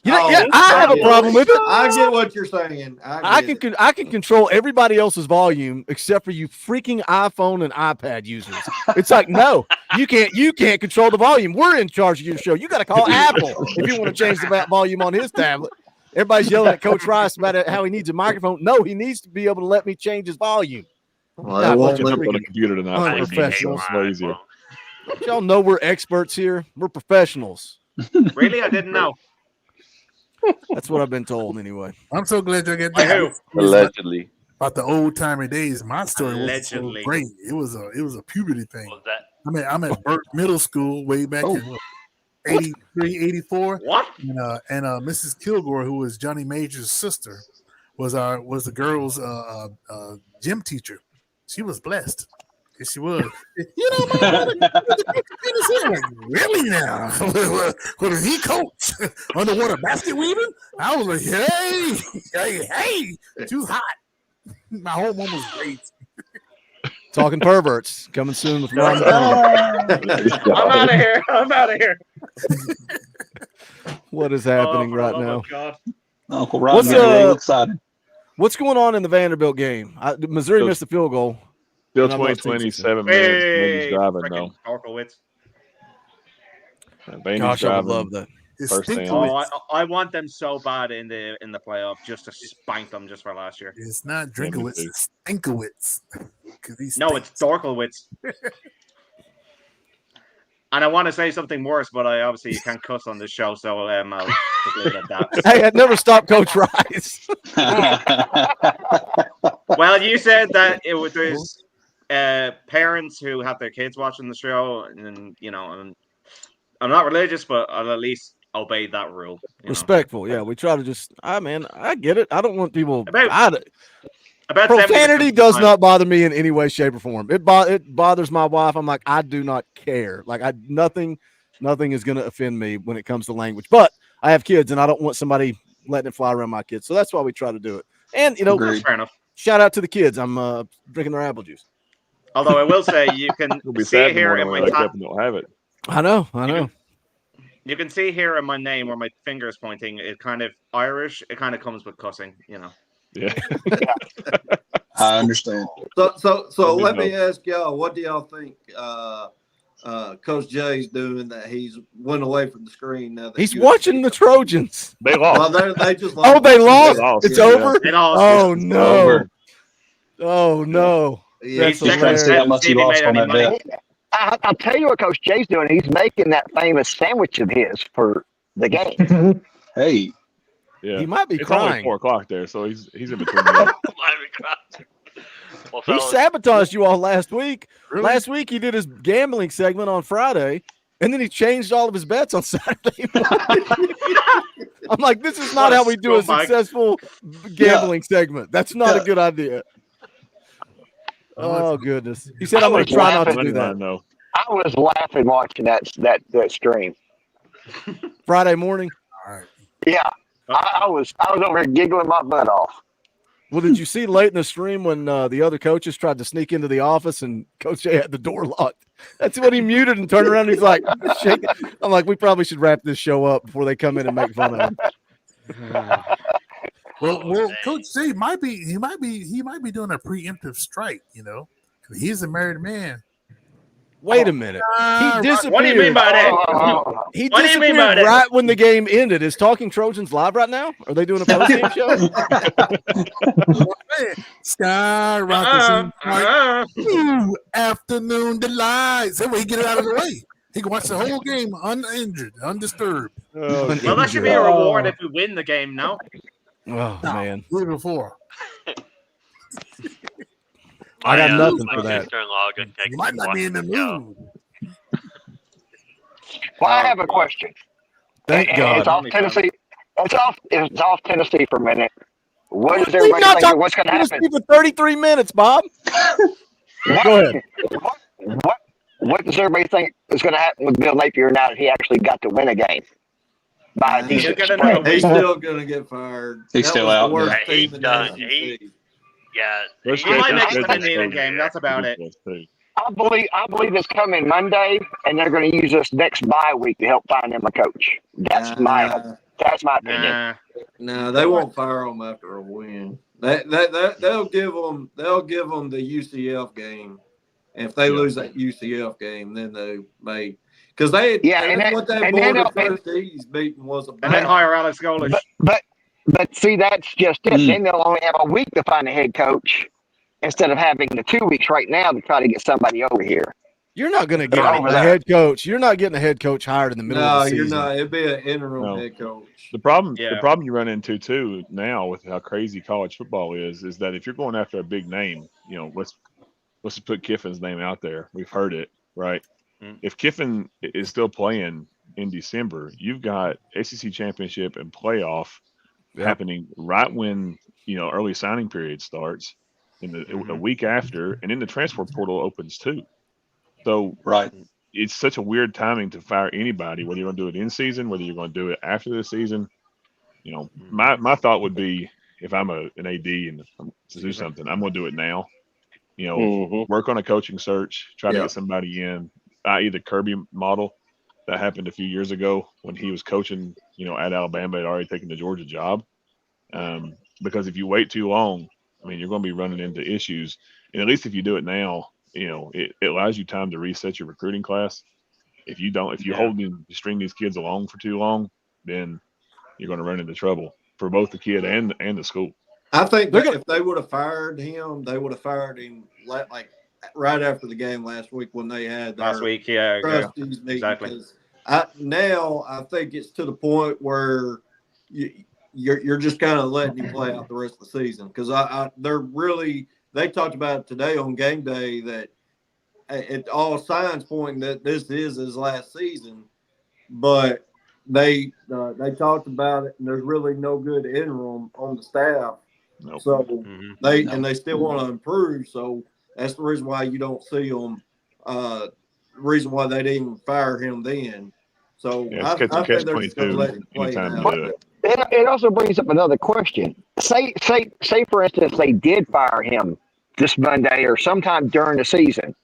You know, I have a problem with it. I get what you're saying. I can control everybody else's volume except for you freaking iPhone and iPad users. It's like, no, you can't control the volume. We're in charge of your show. You got to call Apple if you want to change the volume on his tablet. Everybody's yelling at Coach Rice about how he needs a microphone. No, he needs to be able to let me change his volume. Well, I won't let on a computer tonight. Unprofessional. It's way easier. Don't y'all know we're experts here? We're professionals. Really? I didn't know. That's what I've been told anyway. I'm so glad y'all get By that. who? Allegedly. About the old timer days. My story was so Allegedly. great. It was a puberty thing. What was that? I mean, I'm at Burke Middle School way back in 83, 84. What? And Mrs. Kilgore, who was Johnny Major's sister, was the girls' gym teacher. She was blessed. Yes, she was. You know, my brother, like, really now? What does he coach? Underwater basket weaving? I was like, hey, she was hot. My whole mom was great. Talking perverts coming soon with Ron. I'm out of here. I'm out of here. What is happening right oh now? My God. Uncle Ron getting a little excited. What's going on in the Vanderbilt game? Missouri missed the field goal. Still 27 minutes. Vandy's driving though. Gosh, I would love that. First Oh, I want them so bad in the playoff just to spank them just for last year. It's not Drinkowitz, it's Stinkowitz. No, it's Dorkowitz. And I want to say something worse, but obviously you can't cuss on this show, so I'll just leave it at that. Hey, I'd never stop Coach Rice. Well, you said that there's parents who have their kids watching the show, and I'm not religious, but I'll at least obey that rule. Respectful, yeah. We try to just. I get it. I don't want people. About profanity does not bother me in any way, shape, or form. It bothers my wife. I'm like, I do not care. Like nothing is going to offend me when it comes to language. But I have kids, and I don't want somebody letting it fly around my kids. So that's why we try to do it. And fair enough. Shout out to the kids. I'm drinking their apple juice. Although I will say, you can see it here in my top. Don't have it. I know. You can see here in my name where my finger is pointing. It kind of Irish. It kind of comes with cussing, Yeah. I understand. So let me ask y'all, what do y'all think Coach Jay's doing that he's went away from the screen now? He's watching the Trojans. They lost. Well, they just lost. Oh, they lost? They lost. It's Yeah. over? They lost. Oh, no. Over. Oh, no. Yeah. That's He's trying to see how much he lost on that bet. I'll tell you what Coach Jay's doing. He's making that famous sandwich of his for the game. Hey. Yeah. He might be it's crying. only 4:00 there, so he's in between. Well, He sabotaged you all last week. Really? Last week he did his gambling segment on Friday, and then he changed all of his bets on Saturday morning. I'm like, this is not how we do a successful gambling segment. That's not a good idea. Oh, goodness. He said, I'm going to try not to do that. No. I was laughing watching that stream. Friday morning? All right. Yeah. I was over here giggling my butt off. Well, did you see late in the stream when the other coaches tried to sneak into the office and Coach Jay had the door locked? That's what he muted and turned around. And he's like, shaking. I'm like, we probably should wrap this show up before they come in and make fun of him. Well, Coach Jay might be doing a preemptive strike. Because he's a married man. Wait a minute. He disappeared. What do you mean by that? He What do you mean disappeared by that? right when the game ended. Is Talking Trojans live right now? Are they doing a post-game show? Sky rocket. Afternoon delights. That way he get it out of the way. He can watch the whole game uninjured, undisturbed. Well, that should be a reward if we win the game, no? Oh, man. Do it before. I got nothing for that. You might not be in the mood. Well, I have a question. Thank God. It's off Tennessee. It's off Tennessee for a minute. What is everybody thinking? What's going to happen? For 33 minutes, Bob. Go ahead. What does everybody think is going to happen with Bill Napier now that he actually got to win a game? By a decent spread? He's still going to get fired. He's still out. He's done. He might make it to the kneeling game. That's about it. I believe it's coming Monday, and they're going to use this next bye week to help find them a coach. That's my opinion. No, they won't fire them after a win. They'll give them the UCF game. And if they lose that UCF game, then they may because what that board of trustees meeting was about. And then hire Alex Golesh. But see, that's just it. Then they'll only have a week to find a head coach instead of having the 2 weeks right now to try to get somebody over here. You're not going to get a head coach. You're not getting a head coach hired in the middle of the season. No, you're not. It'd be an interim head coach. The problem you run into too now with how crazy college football is that if you're going after a big name, let's just put Kiffin's name out there. We've heard it, right? If Kiffin is still playing in December, you've got ACC championship and playoff happening right when early signing period starts in a week after, and then the transfer portal opens too. So it's such a weird timing to fire anybody, whether you're going to do it in season, whether you're going to do it after the season. My thought would be, if I'm an AD and I'm to do something, I'm going to do it now. Work on a coaching search, try to get somebody in, i.e. the Kirby model that happened a few years ago when he was coaching, at Alabama, had already taken the Georgia job. Because if you wait too long, you're going to be running into issues. And at least if you do it now, it allows you time to reset your recruiting class. If you string these kids along for too long, then you're going to run into trouble for both the kid and the school. I think that if they would have fired him, they would have fired him like right after the game last week when they had their last week. Yeah, trustees meeting. exactly. Now I think it's to the point where you're just kind of letting him play out the rest of the season, because they talked about it today on game day that it all signs pointing that this is his last season, but they talked about it and there's really no good interim on the staff. Nope. So they still want to improve. So that's the reason why you don't see them. The reason why they didn't fire him then. So I think they're just going to let him play now. It also brings up another question. Say for instance they did fire him this Monday or sometime during the season.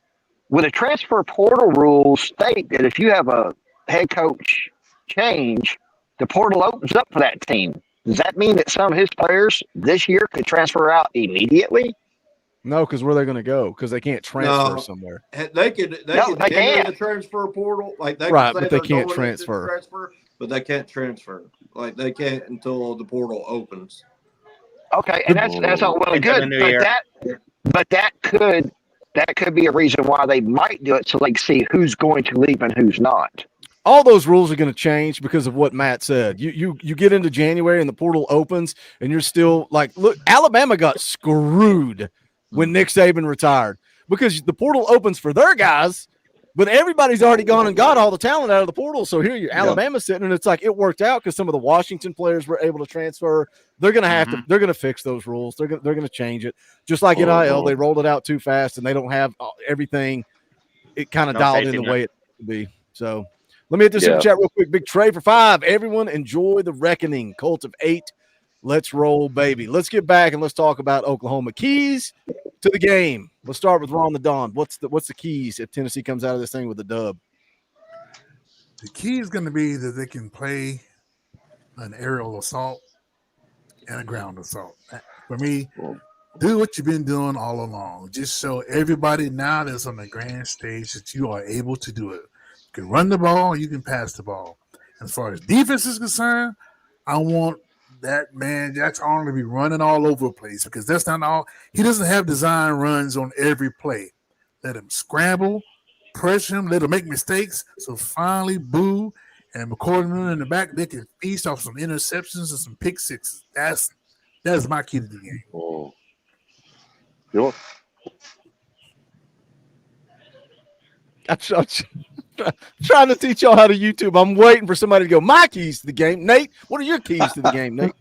Would the transfer portal rules state that if you have a head coach change, the portal opens up for that team? Does that mean that some of his players this year could transfer out immediately? No, because where are they going to go? Because they can't transfer somewhere. They can enter the transfer portal, like they can say but they can't transfer. But they can't transfer. Like they can't until the portal opens. Okay, and that's all well and good. But that could be a reason why they might do it, so they can see who's going to leave and who's not. All those rules are going to change because of what Matt said. You get into January and the portal opens and you're still like, look, Alabama got screwed when Nick Saban retired because the portal opens for their guys, but everybody's already gone and got all the talent out of the portal. So here you're Alabama sitting, and it's like it worked out because some of the Washington players were able to transfer. They're going to have to. They're going to fix those rules. They're going to change it. Just like NIL, they rolled it out too fast, and they don't have everything. It kind of dialed in the way it should be. So let me hit this super chat real quick. Big Trey for 5. Everyone enjoy the reckoning. Colts of 8. Let's roll, baby. Let's get back and let's talk about Oklahoma. Keys to the game. Let's start with Ron the Don. What's the keys if Tennessee comes out of this thing with a dub? The key is going to be that they can play an aerial assault and a ground assault. For me, do what you've been doing all along. Just show everybody now that's on the grand stage that you are able to do it. You can run the ball, you can pass the ball. As far as defense is concerned, I want that man Jackson Arnold to be running all over the place, because that's not all. He doesn't have design runs on every play. Let him scramble, pressure him, let him make mistakes. So finally, Boo and McCordman in the back, they can feast off some interceptions and some pick sixes. That's my key to the game. Oh, sure. I'm trying to teach y'all how to YouTube. I'm waiting for somebody to go, my keys to the game. Nate, what are your keys to the game, Nate?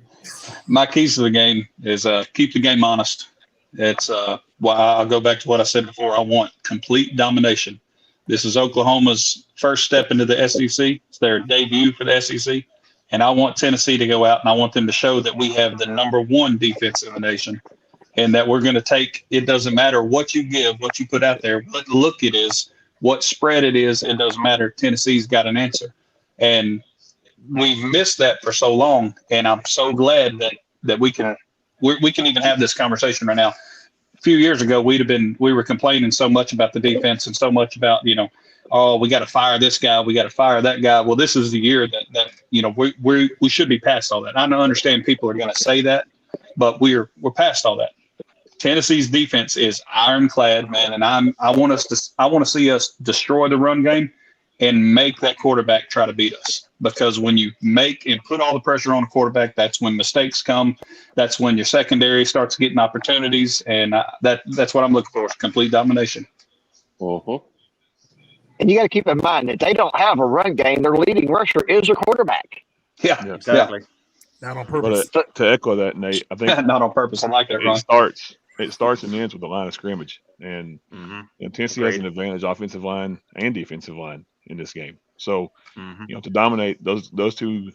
My keys to the game is keep the game honest. It's why I'll go back to what I said before. I want complete domination. This is Oklahoma's first step into the SEC. It's their debut for the SEC. And I want Tennessee to go out, and I want them to show that we have the #1 defense in the nation, and that we're going to take, it doesn't matter what you give, what you put out there, what look it is, what spread it is, it doesn't matter. Tennessee's got an answer. And we've missed that for so long, and I'm so glad that we can even have this conversation right now. A few years ago, we were complaining so much about the defense and so much about, oh, we got to fire this guy, we got to fire that guy. Well, this is the year that we should be past all that. I don't understand people are going to say that, but we're past all that. Tennessee's defense is ironclad, man, and I want to see us destroy the run game and make that quarterback try to beat us. Because when you make and put all the pressure on the quarterback, that's when mistakes come. That's when your secondary starts getting opportunities, and that's what I'm looking for: complete domination. Uh-huh. And you got to keep in mind that they don't have a run game. Their leading rusher is a quarterback. Yeah, exactly. Not on purpose. But to echo that, Nate, I think Not on purpose. I like that, Ron. It starts and ends with the line of scrimmage, and Tennessee has an advantage, offensive line and defensive line in this game. So, to dominate those two,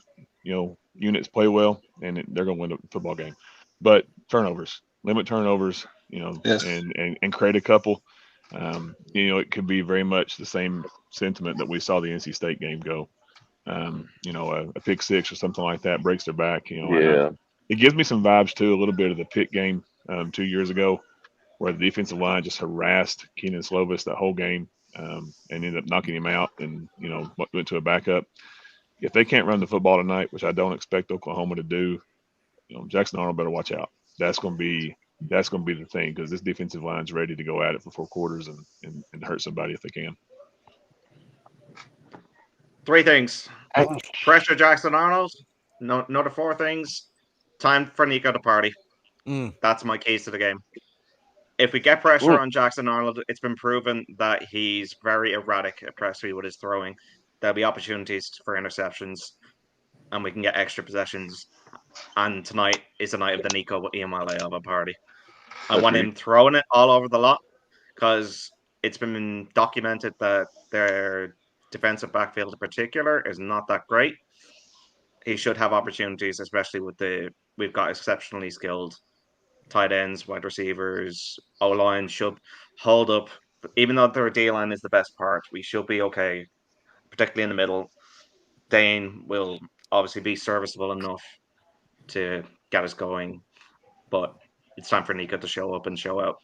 units play well, and they're going to win the football game. But limit turnovers, and create a couple. It could be very much the same sentiment that we saw the NC State game go. A pick six or something like that breaks their back. It gives me some vibes too, a little bit of the Pitt game 2 years ago, where the defensive line just harassed Keenan Slovis that whole game, and ended up knocking him out, and went to a backup. If they can't run the football tonight, which I don't expect Oklahoma to do, Jackson Arnold better watch out. That's going to be the thing, because this defensive line's ready to go at it for 4 quarters and hurt somebody if they can. 3 things. Pressure Jackson Arnold. No, the 4 things. Time for Nico to party. That's my case to the game. If we get pressure on Jackson Arnold, it's been proven that he's very erratic at pressure with his throwing. There'll be opportunities for interceptions, and we can get extra possessions. And tonight is the night of the Nico Iamaleava party. I want him throwing it all over the lot, because it's been documented that their defensive backfield in particular is not that great. He should have opportunities, especially we've got exceptionally skilled tight ends, wide receivers. O-line should hold up. Even though their D-line is the best part, we should be okay, particularly in the middle. Dane will obviously be serviceable enough to get us going, but it's time for Nico to show up and show out.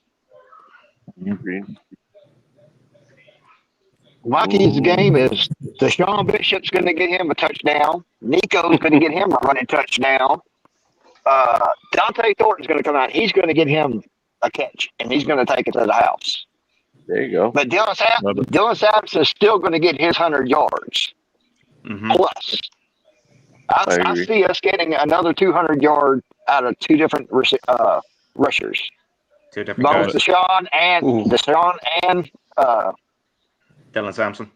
My key's game is Deshaun Bishop's going to get him a touchdown. Nico's going to get him a running touchdown. Dante Thornton's going to come out. He's going to get him a catch, and he's going to take it to the house. There you go. But Dylan Sampson's still going to get his 100 yards. Plus, I see us getting another 200 yard out of 2 different rushers. 2 different guys. Deshaun and Dylan Sampson.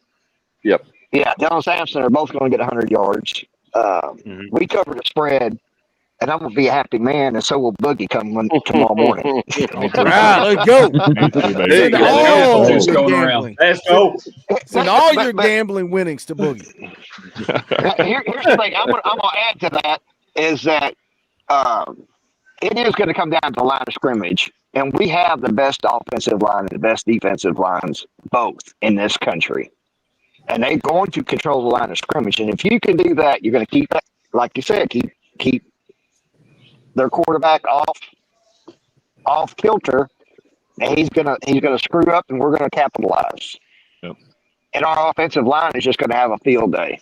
Yep. Yeah, Dylan Sampson are both going to get 100 yards. We covered the spread, and I'm going to be a happy man, and so will Boogie come tomorrow morning. Let's go. Let's go. Send all your gambling winnings to Boogie. Here's the thing. I'm going to add to that is that it is going to come down to the line of scrimmage, and we have the best offensive line and the best defensive lines both in this country. And they're going to control the line of scrimmage. And if you can do that, you're going to keep that, like you said, keep their quarterback off kilter. And he's gonna screw up, and we're gonna capitalize. Yep. And our offensive line is just gonna have a field day.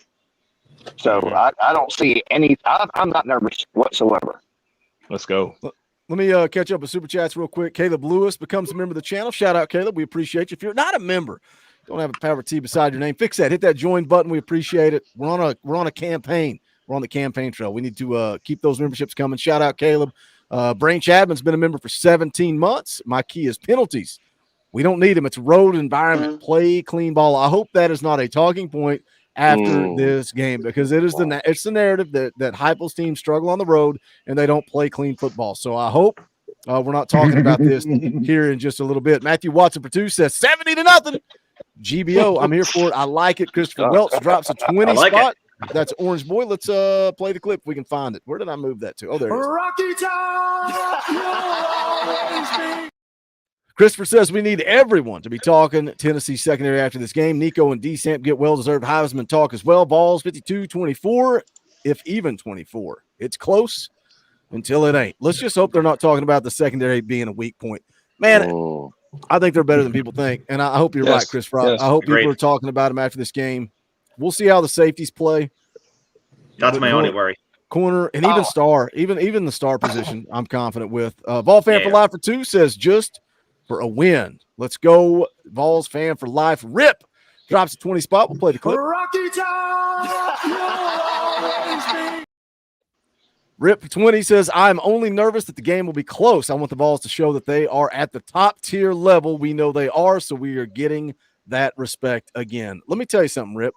So I don't see any. I'm not nervous whatsoever. Let's go. Let me catch up with Super Chats real quick. Caleb Lewis becomes a member of the channel. Shout out, Caleb. We appreciate you. If you're not a member, don't have a power T beside your name, fix that. Hit that join button. We appreciate it. We're on a campaign. We're on the campaign trail. We need to keep those memberships coming. Shout out, Caleb. Brain Chadman's been a member for 17 months. My key is penalties. We don't need them. It's road environment. Play clean ball. I hope that is not a talking point after this game, because it's the narrative that Heupel's teams struggle on the road and they don't play clean football. So I hope we're not talking about this here in just a little bit. Matthew Watson for 2 says 70-0. GBO, I'm here for it. I like it. Christopher Welch drops a 20 spot. That's Orange Boy. Let's play the clip if we can find it. Where did I move that to? Oh, there it is. Rocky Top. Christopher says we need everyone to be talking Tennessee secondary after this game. Nico and DeSamp get well-deserved Heisman talk as well. Vols 52-24, if even 24. It's close until it ain't. Let's just hope they're not talking about the secondary being a weak point. Man, I think they're better than people think, and I hope you're right, Christopher. I hope people are talking about them after this game. We'll see how the safeties play. That's my only worry. Corner and even star, even the star position, I'm confident with. Vol fan for life for 2 says just for a win. Let's go, Vols fan for life. Rip drops a 20 spot. We'll play the clip. Rocky Top. Rip for 20 says, I'm only nervous that the game will be close. I want the Vols to show that they are at the top tier level. We know they are, so we are getting that respect again. Let me tell you something, Rip.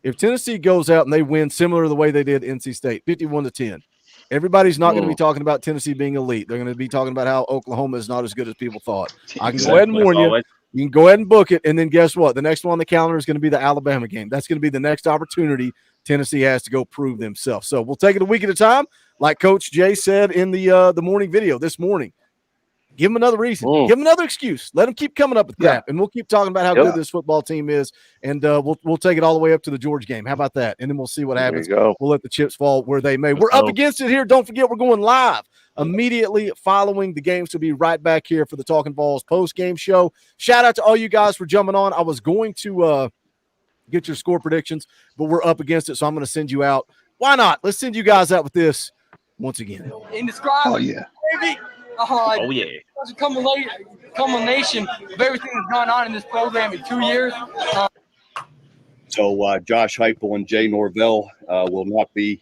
If Tennessee goes out and they win similar to the way they did NC State, 51-10, Everybody's not going to be talking about Tennessee being elite. They're going to be talking about how Oklahoma is not as good as people thought. I can go ahead and warn you. You can go ahead and book it, and then guess what? The next one on the calendar is going to be the Alabama game. That's going to be the next opportunity Tennessee has to go prove themselves. So we'll take it a week at a time, like Coach Jay said in the morning video this morning. Give them another reason. Give them another excuse. Let them keep coming up with crap, and we'll keep talking about how good this football team is, and we'll take it all the way up to the Georgia game. How about that? And then we'll see what happens. We'll let the chips fall where they may. We're up against it here. Don't forget, we're going live immediately following the games. We'll be right back here for the Talkin VAWLS post-game show. Shout out to all you guys for jumping on. I was going to get your score predictions, but we're up against it, so I'm going to send you out. Why not? Let's send you guys out with this once again. Indescribable. Oh, yeah. Oh, yeah. Such a culmination of everything that's gone on in this program in 2 years. So Josh Heupel and Jay Norvell will not be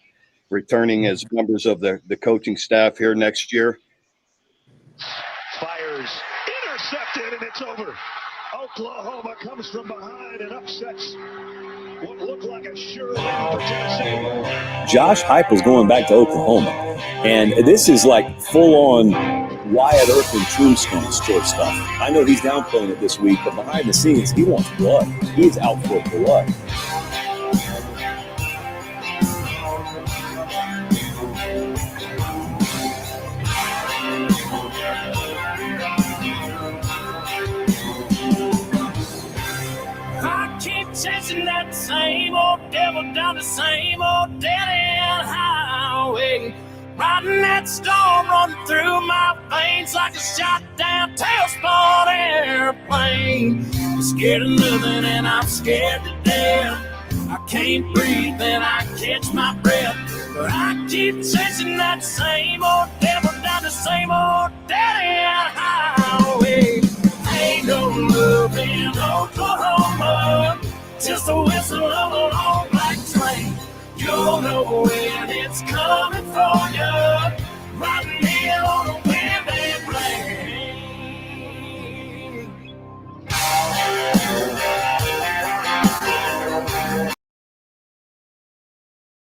returning as members of the coaching staff here next year. Fires, intercepted, and it's over. Oklahoma comes from behind and upsets what looked like a sure win for Tennessee. Josh Heupel's going back to Oklahoma, and this is like full-on Wyatt Earp and Tombstone sort of stuff. I know he's downplaying it this week, but behind the scenes, he wants blood. He's out for blood. I keep chasing that same old devil down the same old dead-end highway. Riding that storm running through my veins like a shot down tailspin airplane. I'm scared of nothing and I'm scared to death. I can't breathe and I catch my breath. But I keep chasing that same old devil down the same old dead-end highway. Ain't no love in Oklahoma, just a whistle of a long black train. You'll know when it's coming for you.